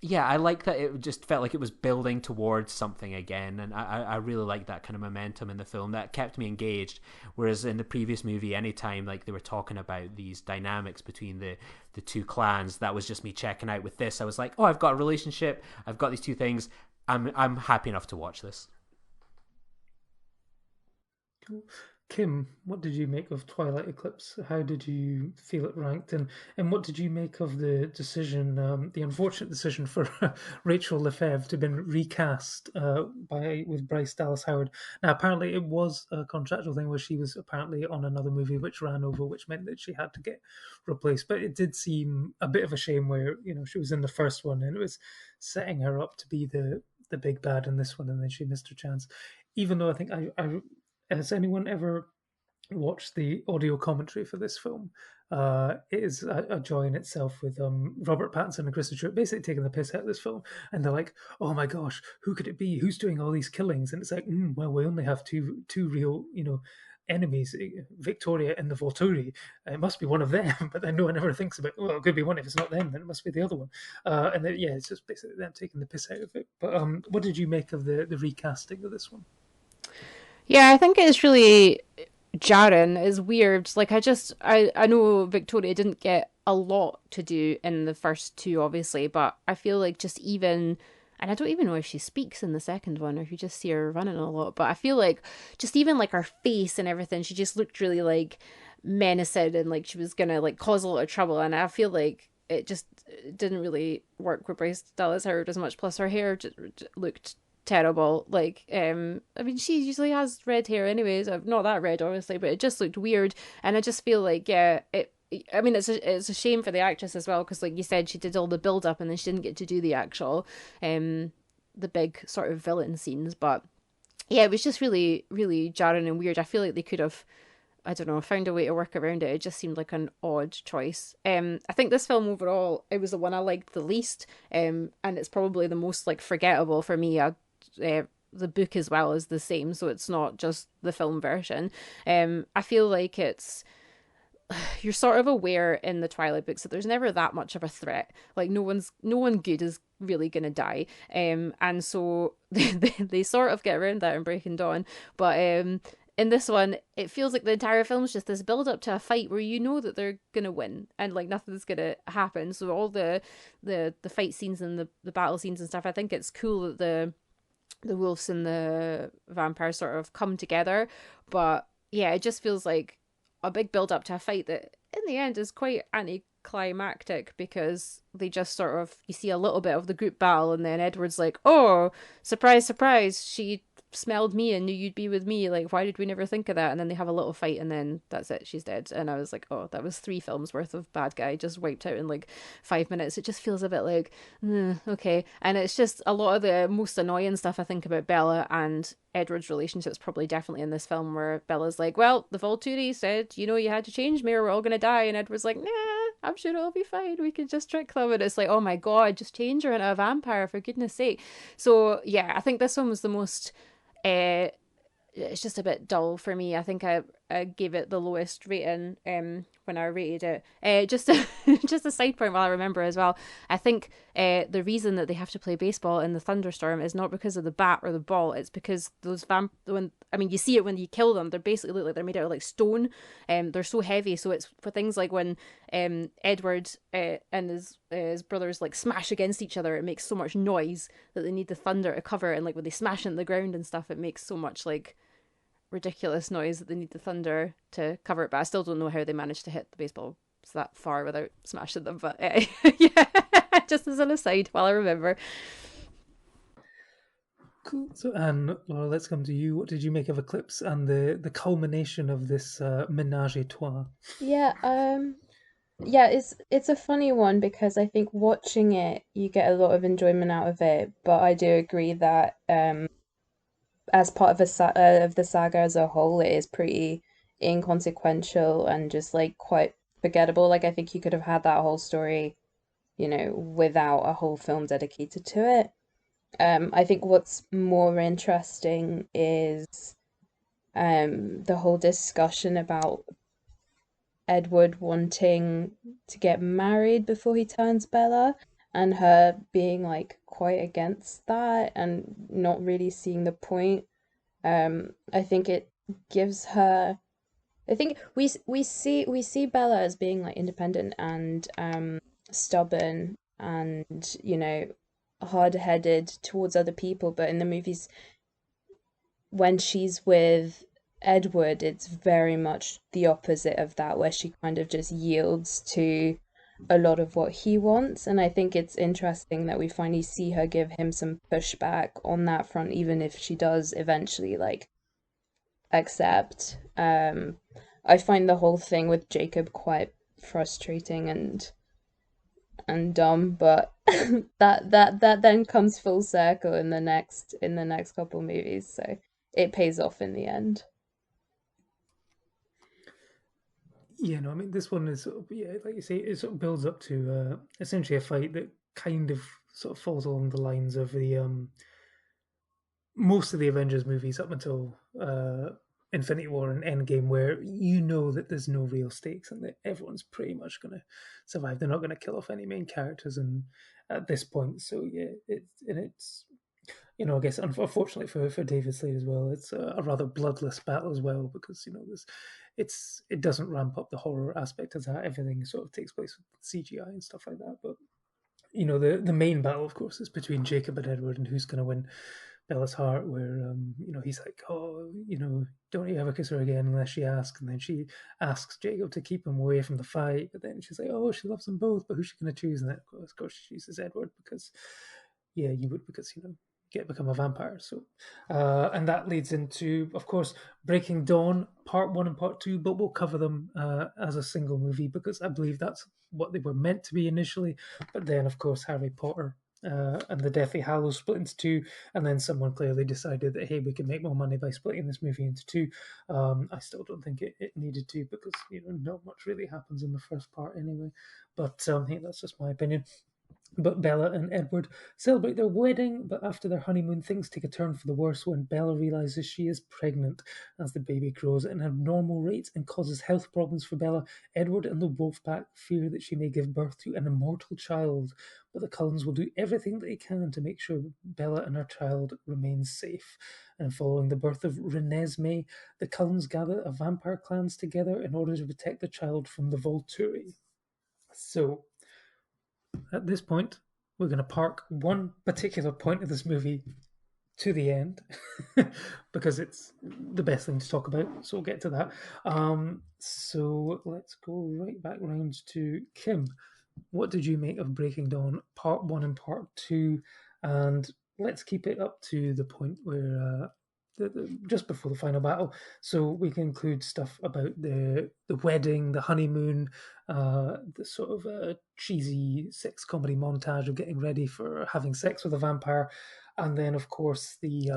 yeah, I like that it just felt like it was building towards something again, and I really like that kind of momentum in the film that kept me engaged. Whereas in the previous movie, anytime like they were talking about these dynamics between the two clans, that was just me checking out. With this, I was like, oh, I've got a relationship, I've got these two things, I'm happy enough to watch this. Kim, what did you make of Twilight Eclipse? How did you feel it ranked, and what did you make of the decision, the unfortunate decision for Rachel Lefebvre to be recast by with Bryce Dallas Howard? Now, apparently, it was a contractual thing where she was apparently on another movie which ran over, which meant that she had to get replaced. But it did seem a bit of a shame where she was in the first one and it was setting her up to be the big bad in this one, and then she missed her chance. Even though I think I has anyone ever watched the audio commentary for this film? It is a joy in itself with Robert Pattinson and Kristen Stewart basically taking the piss out of this film, and they're like, "Oh my gosh, who could it be? Who's doing all these killings?" And it's like, well, we only have two real, enemies, Victoria and the Volturi. It must be one of them, but then no one ever thinks about, well, it could be one. If it's not them, then it must be the other one. And then, yeah, it's just basically them taking the piss out of it. But what did you make of the recasting of this one? Yeah, I think it's really jarring. It's weird. Like I know Victoria didn't get a lot to do in the first two, obviously, but I feel like just even, and I don't even know if she speaks in the second one or if you just see her running a lot, but I feel like just even like her face and everything, she just looked really like menacing and like she was gonna like cause a lot of trouble, and I feel like it just didn't really work with Bryce Dallas Howard as much. Plus her hair just looked terrible. Like, I mean, she usually has red hair anyways. Not that red, obviously, but it just looked weird. And I just feel like, yeah, I mean, it's a shame for the actress as well, because like you said, she did all the build up and then she didn't get to do the actual, the big sort of villain scenes. But yeah, it was just really, really jarring and weird. I feel like they could have, I don't know, found a way to work around it. It just seemed like an odd choice. I think this film overall, it was the one I liked the least, and it's probably the most like forgettable for me. The book as well is the same, so it's not just the film version. I feel like you're sort of aware in the Twilight books that there's never that much of a threat. Like no one good is really gonna die. And so they sort of get around that in Breaking Dawn. But in this one, it feels like the entire film's just this build up to a fight where you know that they're gonna win and like nothing's gonna happen. So all the fight scenes and the battle scenes and stuff, I think it's cool that the wolves and the vampires sort of come together. But yeah, it just feels like a big build up to a fight that in the end is quite anticlimactic, because they just sort of, you see a little bit of the group battle and then Edward's like, oh, surprise, surprise, she smelled me and knew you'd be with me, like why did we never think of that? And then they have a little fight and then that's it, she's dead. And I was like, oh, that was 3 films worth of bad guy just wiped out in like 5 minutes. It just feels a bit like okay. And it's just a lot of the most annoying stuff I think about Bella and Edward's relationship's probably definitely in this film, where Bella's like, well, the Volturi said, you had to change me or we're all gonna die, and Edward's like, nah, I'm sure it'll be fine, we can just trick them. And it's like, oh my god, just change her into a vampire for goodness sake. So yeah, I think this one was the most it's just a bit dull for me. I think I gave it the lowest rating when I rated it. Just just a side point while I remember as well. I think the reason that they have to play baseball in the thunderstorm is not because of the bat or the ball. It's because those you see it when you kill them. They basically look like they're made out of like stone. They're so heavy. So it's for things like when Edward and his brothers like smash against each other, it makes so much noise that they need the thunder to cover. And like when they smash into the ground and stuff, it makes so much like ridiculous noise that they need the thunder to cover it. But I still don't know how they managed to hit the baseball that far without smashing them. But yeah, just as an aside while I remember. Cool. So, Anne, Laura, let's come to you. What did you make of Eclipse and the culmination of this ménage à trois? Yeah, it's a funny one, because I think watching it you get a lot of enjoyment out of it, but I do agree that as part of of the saga as a whole, it is pretty inconsequential and just like quite forgettable. Like I think you could have had that whole story, without a whole film dedicated to it. I think what's more interesting is the whole discussion about Edward wanting to get married before he turns Bella, and her being like quite against that and not really seeing the point. I think it gives her. I think we see Bella as being like independent and stubborn and hard-headed towards other people, but in the movies, when she's with Edward, it's very much the opposite of that, where she kind of just yields to a lot of what he wants. And I think it's interesting that we finally see her give him some pushback on that front, even if she does eventually like accept. I find the whole thing with Jacob quite frustrating and dumb, but that then comes full circle in the next couple movies, so it pays off in the end. Yeah, no, I mean, this one is sort of, yeah, like you say, it sort of builds up to essentially a fight that kind of sort of falls along the lines of the most of the Avengers movies up until Infinity War and Endgame, where you know that there's no real stakes and that everyone's pretty much going to survive. They're not going to kill off any main characters, and at this point, so yeah, it's you know, I guess unfortunately for David Slade as well, it's a rather bloodless battle as well, because you know it doesn't ramp up the horror aspect of that. Everything sort of takes place with CGI and stuff like that. But you know, the main battle, of course, is between Jacob and Edward, and who's going to win Bella's heart. Where you know, he's like, oh, you know, don't you ever kiss her again unless she asks. And then she asks Jacob to keep him away from the fight, but then she's like, oh, she loves them both, but who's she going to choose? And then, of course, she chooses Edward because, yeah, you would, because you know, become a vampire. So and that leads into, of course, Breaking Dawn part 1 and part 2, but we'll cover them as a single movie because I believe that's what they were meant to be initially. But then, of course, Harry Potter and the Deathly Hallows split into 2, and then someone clearly decided that, hey, we can make more money by splitting this movie into 2. I still don't think it needed to, because you know, not much really happens in the first part anyway. But hey, that's just my opinion. But Bella and Edward celebrate their wedding, but after their honeymoon, things take a turn for the worse when Bella realizes she is pregnant as the baby grows at an abnormal rate and causes health problems for Bella. Edward and the wolf pack fear that she may give birth to an immortal child, but the Cullens will do everything they can to make sure Bella and her child remains safe. And following the birth of Renesmee, the Cullens gather a vampire clans together in order to protect the child from the Volturi. So, at this point, we're going to park one particular point of this movie to the end because it's the best thing to talk about. So we'll get to that. So let's go right back round to Kim. What did you make of Breaking Dawn part 1 and part 2? And let's keep it up to the point where just before the final battle, so we can include stuff about the wedding, the honeymoon, the sort of cheesy sex comedy montage of getting ready for having sex with a vampire, and then of course the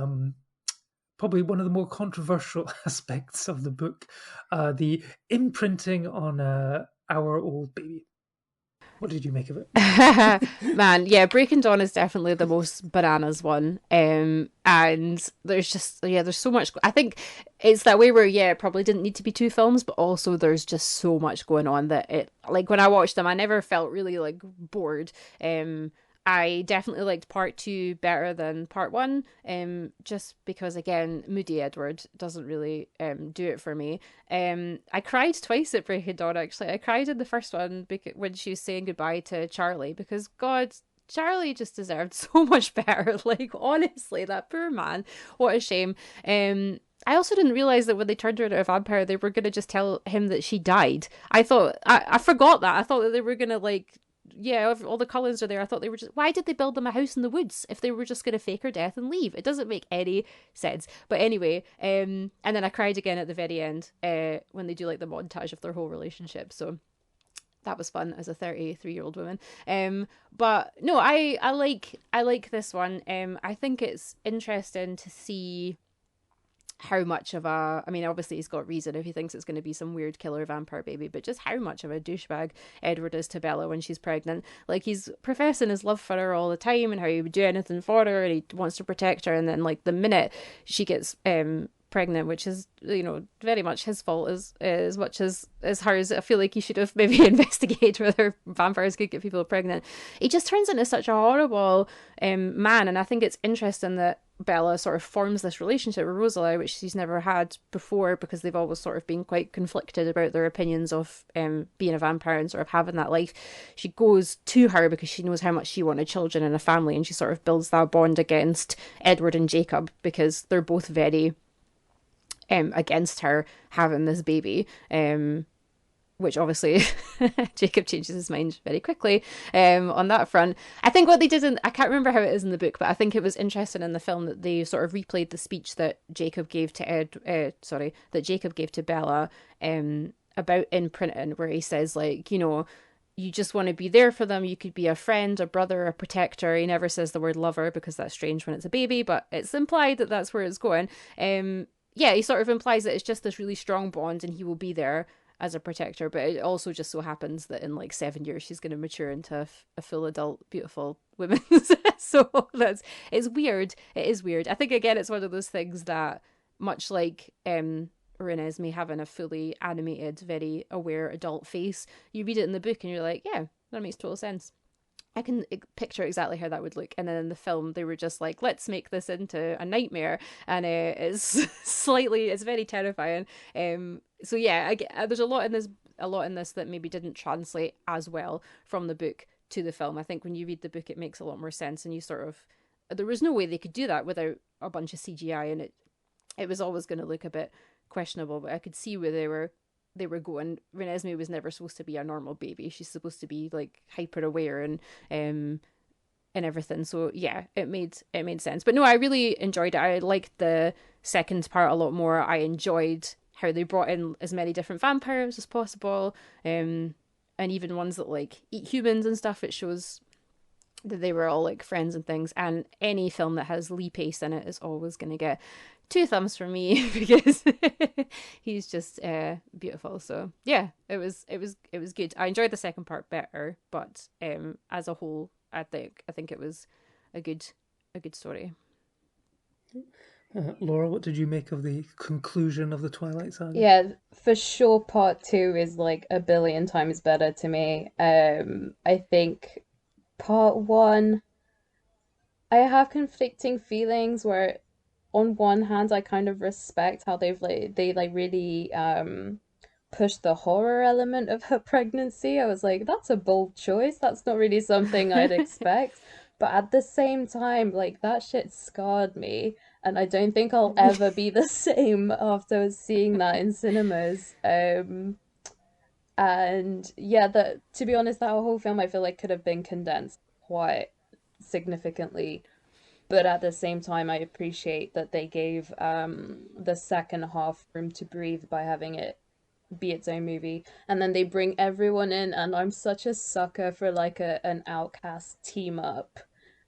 probably one of the more controversial aspects of the book, the imprinting on our old baby. What did you make of it? Man, yeah, Breaking Dawn is definitely the most bananas one. And there's just, yeah, there's so much. I think it's that way where, yeah, it probably didn't need to be 2 films, but also there's just so much going on that it, like, when I watched them, I never felt really, like, bored. I definitely liked part 2 better than part 1, just because, again, Moody Edward doesn't really do it for me. I cried twice at Breaking Dawn, actually. I cried in the first one when she was saying goodbye to Charlie, because, God, Charlie just deserved so much better. Like, honestly, that poor man. What a shame. I also didn't realise that when they turned her into a vampire, they were going to just tell him that she died. I forgot that. I thought that they were going to, like, yeah, all the Cullens are there. I thought they were just... Why did they build them a house in the woods if they were just going to fake her death and leave? It doesn't make any sense. But anyway, and then I cried again at the very end when they do, like, the montage of their whole relationship. So that was fun as a 33-year-old woman. But no, I like this one. I think it's interesting to see how much of a, I mean, obviously he's got reason if he thinks it's going to be some weird killer vampire baby, but just how much of a douchebag Edward is to Bella when she's pregnant. Like, he's professing his love for her all the time and how he would do anything for her and he wants to protect her, and then, like, the minute she gets pregnant, which is, you know, very much his fault as much as hers. I feel like he should have maybe investigated whether vampires could get people pregnant. He just turns into such a horrible man, and I think it's interesting that Bella sort of forms this relationship with Rosalie, which she's never had before, because they've always sort of been quite conflicted about their opinions of being a vampire and sort of having that life. She goes to her because she knows how much she wanted children and a family, and she sort of builds that bond against Edward and Jacob because they're both very against her having this baby. Which obviously Jacob changes his mind very quickly on that front. I think what they did I can't remember how it is in the book, but I think it was interesting in the film that they sort of replayed the speech that Jacob gave to Bella about imprinting, where he says, like, you know, you just want to be there for them. You could be a friend, a brother, a protector. He never says the word lover because that's strange when it's a baby, but it's implied that that's where it's going. He sort of implies that it's just this really strong bond and he will be there as a protector, but it also just so happens that in like 7 years she's going to mature into a full adult beautiful woman. So it's weird. It is weird. I think again it's one of those things that, much like Renesmee having a fully animated, very aware adult face, you read it in the book and you're like, yeah, that makes total sense. I can picture exactly how that would look. And then in the film, they were just like, let's make this into a nightmare. And it's very terrifying. So yeah, there's a lot in this that maybe didn't translate as well from the book to the film. I think when you read the book, it makes a lot more sense. And there was no way they could do that without a bunch of CGI. And it was always going to look a bit questionable, but I could see where they were going. Renesmee was never supposed to be a normal baby. She's supposed to be like hyper aware and everything. So yeah, it made sense. But no, I really enjoyed it. I liked the second part a lot more. I enjoyed how they brought in as many different vampires as possible, and even ones that like eat humans and stuff. It shows that they were all like friends and things. And any film that has Lee Pace in it is always going to get 2 thumbs from me because he's just beautiful. So yeah, it was good. I enjoyed the second part better, but as a whole, I think it was a good story. Laura, what did you make of the conclusion of the Twilight Saga? Yeah, for sure part 2 is like a billion times better to me. I think part 1, I have conflicting feelings where on one hand I kind of respect how they really pushed the horror element of her pregnancy. I was like, that's a bold choice. That's not really something I'd expect. But at the same time, like, that shit scarred me. And I don't think I'll ever be the same after seeing that in cinemas. And yeah, to be honest, that whole film I feel like could have been condensed quite significantly. But at the same time, I appreciate that they gave the second half room to breathe by having it be its own movie. And then they bring everyone in, and I'm such a sucker for like an outcast team up,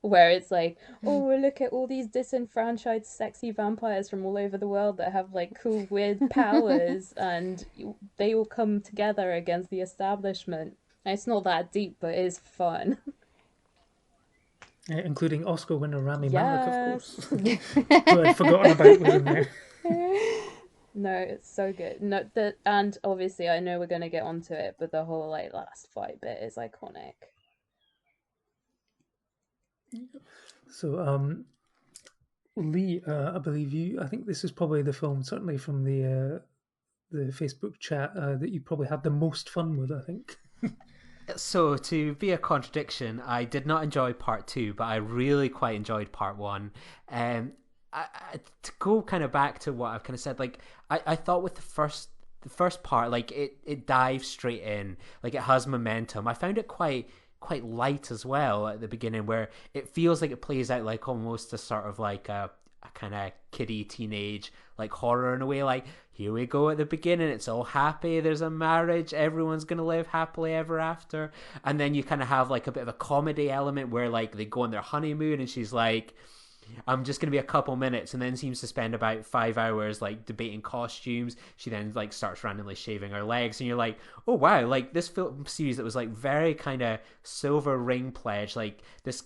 where it's like, oh, look at all these disenfranchised sexy vampires from all over the world that have like cool weird powers, and they all come together against the establishment. And it's not that deep, but it is fun. Including Oscar winner Rami Malek, of course. Yes. Who I'd forgotten about was in there. No, it's so good. No, and obviously I know we're gonna get onto it, but the whole like last fight bit is iconic. So, Lee, I believe I think this is probably the film, certainly from the Facebook chat, that you probably had the most fun with, I think. So, to be a contradiction, I did not enjoy part 2, but I really quite enjoyed part 1. To go kind of back to what I've kind of said, like, I thought with the first part, like, it dives straight in, like, it has momentum. I found it quite light as well at the beginning, where it feels like it plays out like almost a sort of like a kind of kiddie teenage like horror in a way. Like, here we go at the beginning, it's all happy, there's a marriage, everyone's gonna live happily ever after, and then you kind of have like a bit of a comedy element where like they go on their honeymoon and she's like, I'm just going to be a couple minutes, and then seems to spend about 5 hours like debating costumes. She then like starts randomly shaving her legs, and you're like, oh wow, like this film series that was like very kind of silver ring pledge, like this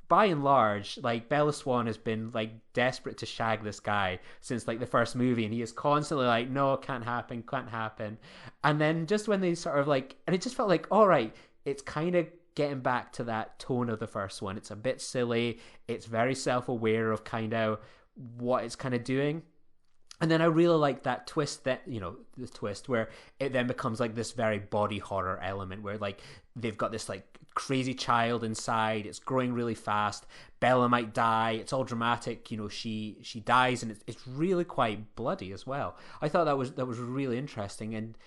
by and large, like Bella Swan has been like desperate to shag this guy since like the first movie, and he is constantly like, no, it can't happen. And then just when they sort of like, and it just felt like, all right, it's kind of getting back to that tone of the first one. It's a bit silly. It's very self-aware of kind of what it's kind of doing. And then I really like that twist, that, you know, the twist where it then becomes like this very body horror element where like they've got this like crazy child inside, it's growing really fast, Bella might die, it's all dramatic, you know, she dies, and it's really quite bloody as well. I thought that was really interesting. And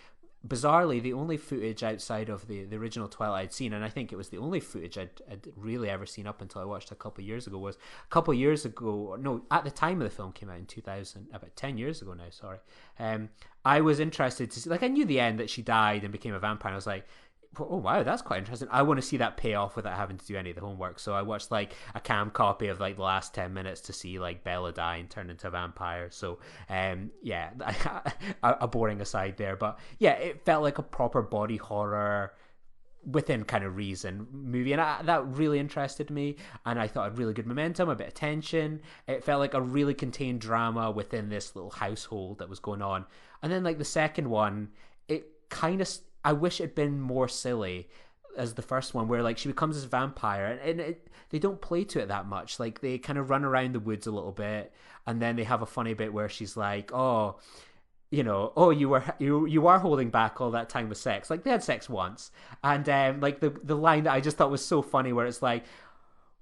bizarrely, the only footage outside of the original Twilight I'd seen, and I think it was the only footage I'd really ever seen up until I watched a couple of years ago, was a couple of years ago, no, at the time of the film came out in 2000, about 10 years ago now, sorry. I was interested to see, like, I knew the end, that she died and became a vampire, and I was like, oh wow, that's quite interesting. I want to see that pay off without having to do any of the homework. So I watched like a cam copy of like the last 10 minutes to see like Bella die and turn into a vampire. So yeah, a boring aside there, but yeah, it felt like a proper body horror within kind of reason movie, and that really interested me, and I thought it had really good momentum, a bit of tension. It felt like a really contained drama within this little household that was going on. And then like the second one, it kind of, I wish it'd been more silly as the first one, where like she becomes this vampire, and they don't play to it that much. Like they kind of run around the woods a little bit, and then they have a funny bit where she's like, oh, you know, oh, you are holding back all that time with sex. Like they had sex once, and like the line that I just thought was so funny, where it's like,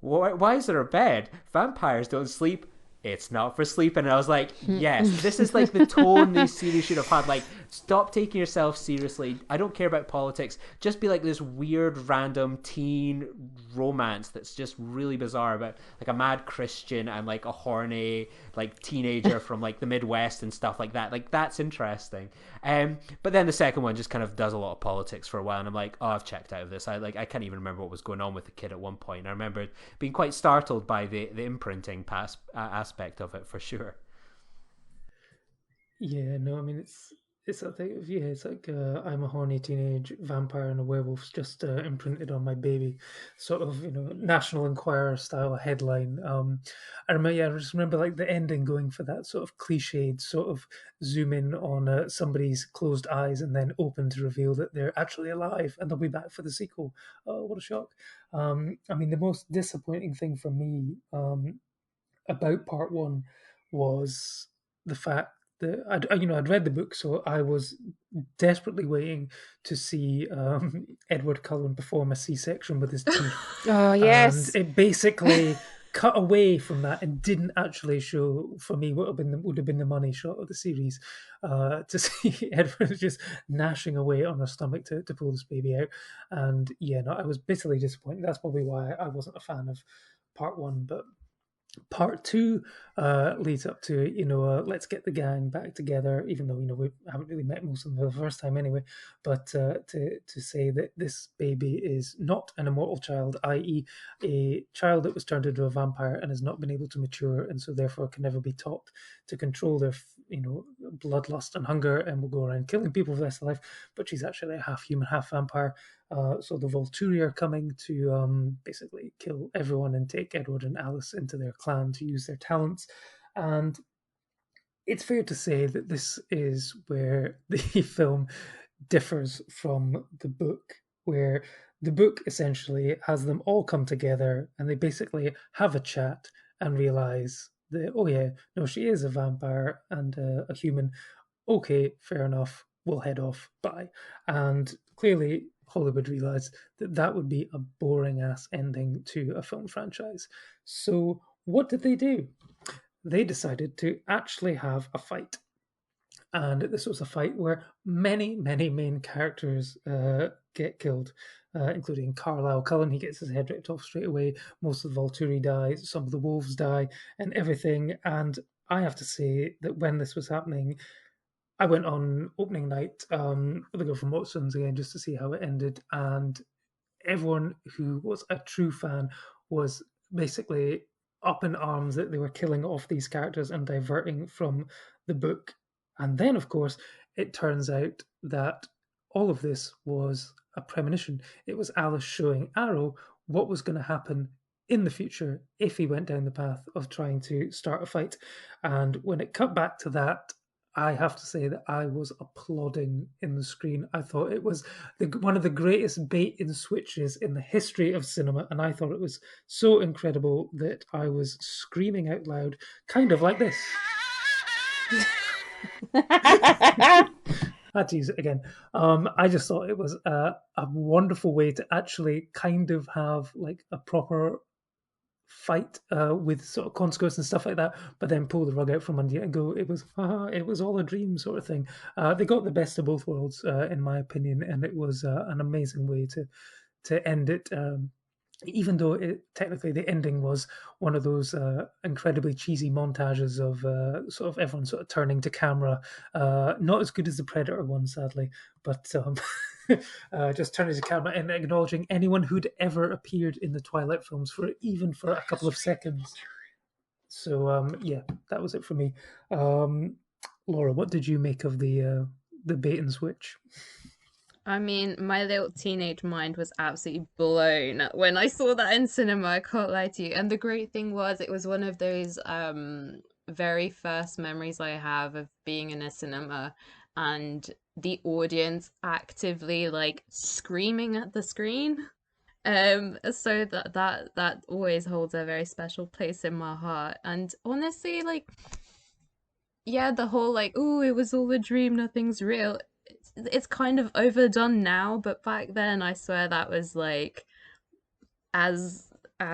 why is there a bed? Vampires don't sleep. It's not for sleeping. And I was like, yes, this is like the tone these series should have had. Like, stop taking yourself seriously. I don't care about politics. Just be like this weird, random teen romance that's just really bizarre about like a mad Christian and like a horny like teenager from like the Midwest and stuff like that. Like, that's interesting. But then the second one just kind of does a lot of politics for a while, and I'm like, oh, I've checked out of this. I can't even remember what was going on with the kid at one point. I remember being quite startled by the imprinting aspect of it, for sure. Yeah, no, I mean it's that thing of, yeah, it's like I'm a horny teenage vampire and a werewolf's just imprinted on my baby, sort of, you know, National Enquirer style headline. I just remember like the ending going for that sort of cliched sort of zoom in on somebody's closed eyes and then open to reveal that they're actually alive and they'll be back for the sequel. Oh, what a shock! I mean, the most disappointing thing for me about part one was the fact that I'd read the book, so I was desperately waiting to see Edward Cullen perform a C-section with his teeth. Oh yes, and it basically cut away from that and didn't actually show, for me, would have been the money shot of the series, to see Edward just gnashing away on her stomach to pull this baby out. And yeah, no, I was bitterly disappointed. That's probably why I wasn't a fan of part one, but part two leads up to, let's get the gang back together, even though, we haven't really met most of them for the first time anyway, but to say that this baby is not an immortal child, i.e. a child that was turned into a vampire and has not been able to mature, and so therefore can never be taught to control their bloodlust and hunger, and will go around killing people for the rest of life. But she's actually a half human, half vampire. So the Volturi are coming to basically kill everyone and take Edward and Alice into their clan to use their talents. And it's fair to say that this is where the film differs from the book, where the book essentially has them all come together and they basically have a chat and realize that, oh yeah, no, she is a vampire and a human. Okay, fair enough. We'll head off. Bye. And clearly Hollywood realized that that would be a boring-ass ending to a film franchise. So what did they do? They decided to actually have a fight. And this was a fight where many, many main characters get killed, including Carlisle Cullen. He gets his head ripped off straight away. Most of the Volturi die. Some of the wolves die and everything. And I have to say that when this was happening, I went on opening night with a girl from Morrison's again just to see how it ended, and everyone who was a true fan was basically up in arms that they were killing off these characters and diverting from the book. And then, of course, it turns out that all of this was a premonition. It was Alice showing Arrow what was going to happen in the future if he went down the path of trying to start a fight. And when it cut back to that, I have to say that I was applauding in the screen. I thought it was one of the greatest bait and switches in the history of cinema, and I thought it was so incredible that I was screaming out loud, kind of like this. Had to use it again. I just thought it was a wonderful way to actually kind of have like a proper fight with sort of consequence and stuff like that, but then pull the rug out from under you and go, it was all a dream sort of thing. They got the best of both worlds, in my opinion, and it was an amazing way to end it. Even though technically the ending was one of those incredibly cheesy montages of sort of everyone sort of turning to camera, not as good as the Predator one, sadly, but just turning to camera and acknowledging anyone who'd ever appeared in the Twilight films for a couple of seconds. So yeah, that was it for me. Laura, what did you make of the bait and switch? I mean, my little teenage mind was absolutely blown when I saw that in cinema, I can't lie to you. And the great thing was it was one of those very first memories I have of being in a cinema and the audience actively like screaming at the screen. So that always holds a very special place in my heart. And honestly, like, yeah, the whole like, oh, it was all a dream, nothing's real. It's kind of overdone now, but back then I swear that was like as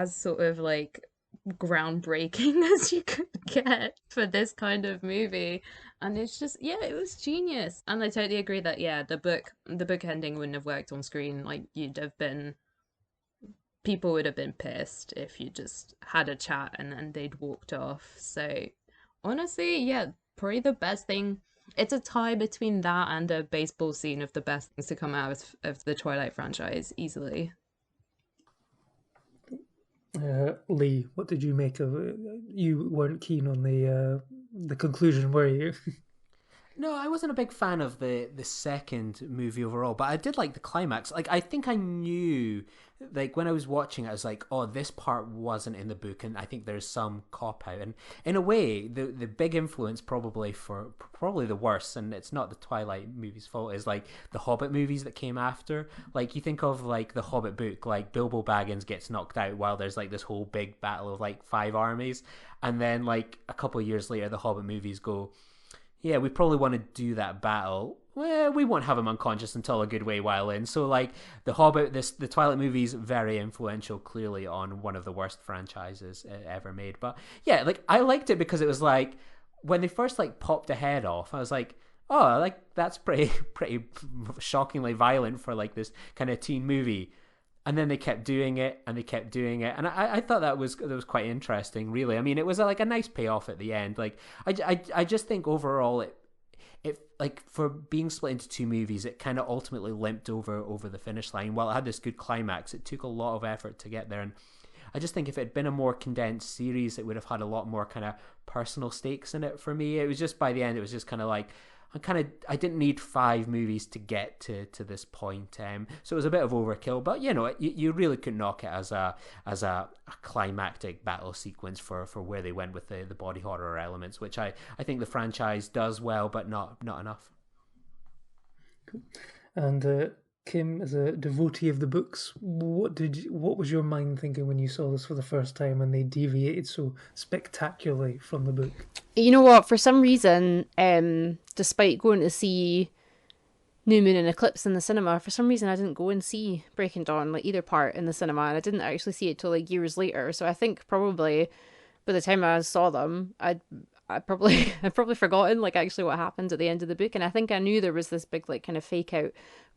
sort of like groundbreaking as you could get for this kind of movie. And it's just, yeah, it was genius. And I totally agree that, yeah, the book ending wouldn't have worked on screen. Like, people would have been pissed if you just had a chat and then they'd walked off. So honestly, yeah, probably the best thing. It's a tie between that and a baseball scene of the best things to come out of the Twilight franchise, easily. Lee, what did you make of it? You weren't keen on the conclusion, were you? No, I wasn't a big fan of the second movie overall, but I did like the climax. Like, I think I knew, like, when I was watching it, I was like, oh, this part wasn't in the book, and I think there's some cop-out. And in a way, the big influence probably the worst, and it's not the Twilight movie's fault, is, like, the Hobbit movies that came after. Like, you think of, like, the Hobbit book, like, Bilbo Baggins gets knocked out while there's, like, this whole big battle of, like, 5 armies, and then, like, a couple of years later, the Hobbit movies go, yeah, we probably want to do that battle. Well, we won't have him unconscious until a good way while in. So, like, the Hobbit, the Twilight movies, very influential, clearly, on one of the worst franchises ever made. But, yeah, like, I liked it because it was, like, when they first, like, popped a head off, I was like, oh, like, that's pretty shockingly violent for, like, this kind of teen movie. And then they kept doing it, and they kept doing it, and I thought that was quite interesting, really. I mean, it was like a nice payoff at the end. Like, I just think overall it like, for being split into 2 movies, it kind of ultimately limped over the finish line. While it had this good climax, it took a lot of effort to get there, and I just think if it had been a more condensed series, it would have had a lot more kind of personal stakes in it for me. It was just, by the end, it was just kind of like, I didn't need 5 movies to get to this point, so it was a bit of overkill. But you know, you really could knock it as a climactic battle sequence for where they went with the body horror elements, which I think the franchise does well, but not enough. Cool. And Kim, as a devotee of the books, what was your mind thinking when you saw this for the first time and they deviated so spectacularly from the book? You know what? For some reason, despite going to see New Moon and Eclipse in the cinema, for some reason I didn't go and see Breaking Dawn, like, either part in the cinema, and I didn't actually see it till like years later. So I think probably by the time I saw them, I'd probably forgotten like actually what happened at the end of the book, and I think I knew there was this big like kind of fake out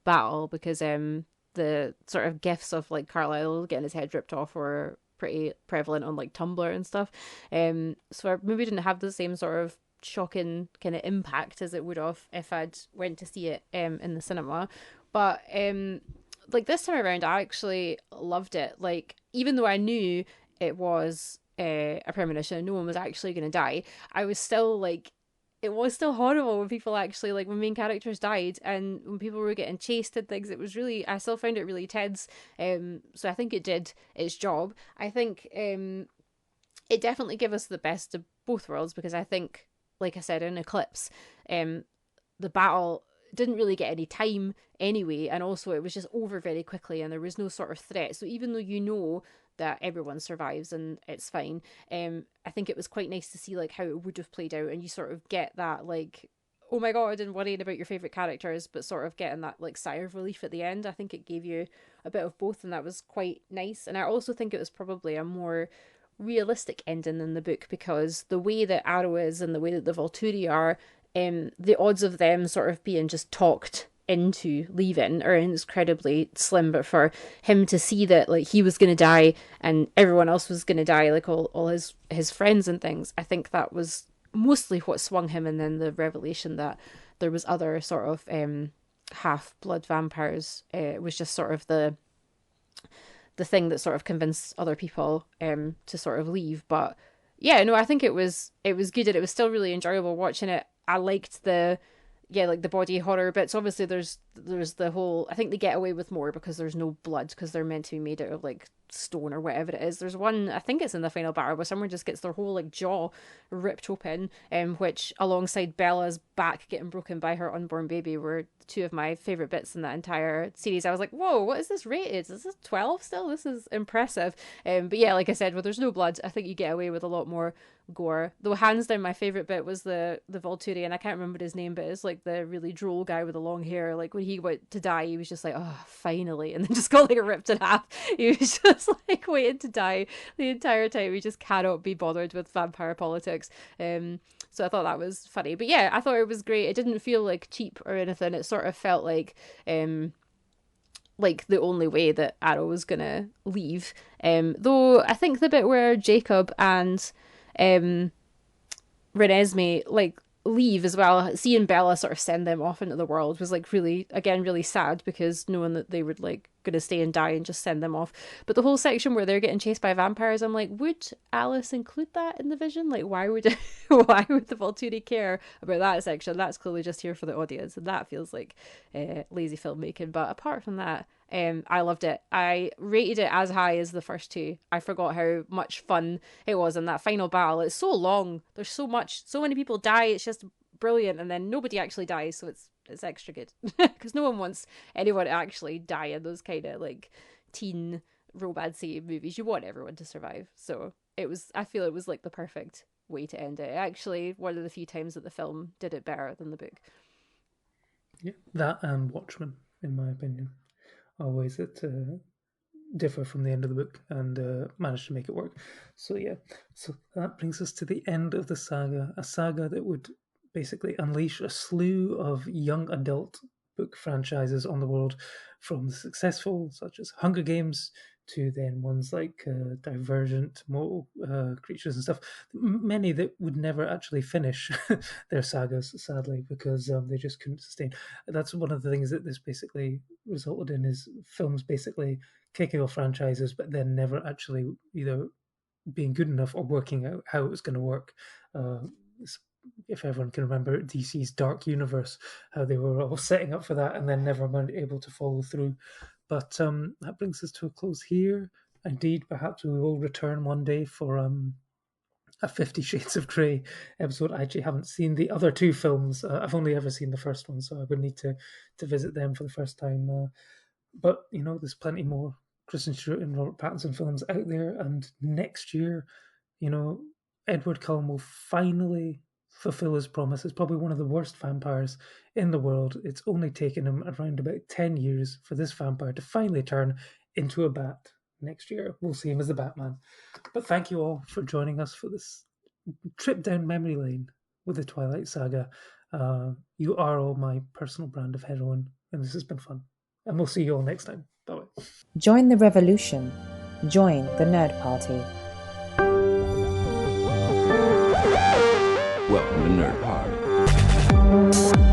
battle because the sort of gifs of like Carlisle getting his head ripped off were pretty prevalent on like Tumblr and stuff. So I maybe didn't have the same sort of shocking kind of impact as it would have if I'd went to see it in the cinema. But like this time around, I actually loved it. Like, even though I knew it was a premonition, no one was actually going to die, I was still like, it was still horrible when people actually, like, when main characters died and when people were getting chased and things. It was really, I still found it really tense. So I think it did its job. I think it definitely gave us the best of both worlds, because I think, like I said, in Eclipse, the battle didn't really get any time anyway, and also it was just over very quickly and there was no sort of threat. So even though you know that everyone survives and it's fine, I think it was quite nice to see like how it would have played out, and you sort of get that like oh my god, and worrying about your favourite characters, but sort of getting that like sigh of relief at the end. I think it gave you a bit of both, and that was quite nice. And I also think it was probably a more realistic ending than the book, because the way that Arrow is and the way that the Volturi are, the odds of them sort of being just talked into leaving are incredibly slim. But for him to see that like he was going to die and everyone else was going to die, like all his friends and things, I think that was mostly what swung him. And then the revelation that there was other sort of half-blood vampires was just sort of the thing that sort of convinced other people to sort of leave. But yeah, no, I think it was good, and it was still really enjoyable watching it. I liked the body horror bits. Obviously there's the whole, I think they get away with more because there's no blood, because they're meant to be made out of like stone or whatever it is. There's one, I think it's in the final battle, where someone just gets their whole like jaw ripped open, which alongside Bella's back getting broken by her unborn baby were two of my favourite bits in that entire series. I was like, whoa, what is this rated? Is this 12 still? This is impressive. But yeah, like I said, well, there's no blood, I think you get away with a lot more gore. Though hands down my favourite bit was the Volturi, and I can't remember his name, but it's like the really droll guy with the long hair. Like when he went to die, he was just like, oh, finally, and then just got like ripped in half. He was just like waiting to die the entire time. He just cannot be bothered with vampire politics. So I thought that was funny. But yeah, I thought it was great. It didn't feel like cheap or anything. It sort of felt like the only way that Arrow was gonna leave. Though I think the bit where Jacob and Renesmee like leave as well, seeing Bella sort of send them off into the world was like really sad, because knowing that they were like gonna stay and die and just send them off. But the whole section where they're getting chased by vampires, I'm like, would Alice include that in the vision? Like, why would the Volturi care about that section? That's clearly just here for the audience, and that feels like lazy filmmaking. But apart from that, I loved it. I rated it as high as the first two. I forgot how much fun it was in that final battle. It's so long. There's so many people die. It's just brilliant. And then nobody actually dies, so it's extra good. Because no one wants anyone to actually die in those kind of like teen romancy movies. You want everyone to survive. So I feel it was like the perfect way to end it. Actually, one of the few times that the film did it better than the book. Yeah, that and Watchmen, in my opinion. Always that differ from the end of the book and managed to make it work. So yeah, so that brings us to the end of the saga, a saga that would basically unleash a slew of young adult book franchises on the world, from the successful such as Hunger Games to then ones like Divergent, Creatures and stuff, many that would never actually finish their sagas, sadly, because they just couldn't sustain. That's one of the things that this basically resulted in, is films basically kicking off franchises but then never actually either being good enough or working out how it was going to work. If everyone can remember DC's Dark Universe, how they were all setting up for that and then never able to follow through. But that brings us to a close here. Indeed, perhaps we will return one day for a 50 Shades of Grey episode. I actually haven't seen the other two films. I've only ever seen the first one, so I would need to visit them for the first time. But, there's plenty more Kristen Stewart and Robert Pattinson films out there. And next year, Edward Cullen will finally fulfill his promise. It's probably one of the worst vampires in the world. It's only taken him around about 10 years for this vampire to finally turn into a bat. Next year we'll see him as the Batman. But thank you all for joining us for this trip down memory lane with the Twilight Saga. You are all my personal brand of heroine, and this has been fun. And we'll see you all next time. Bye-bye. Join the revolution. Join the Nerd Party. Welcome to Nerd Party.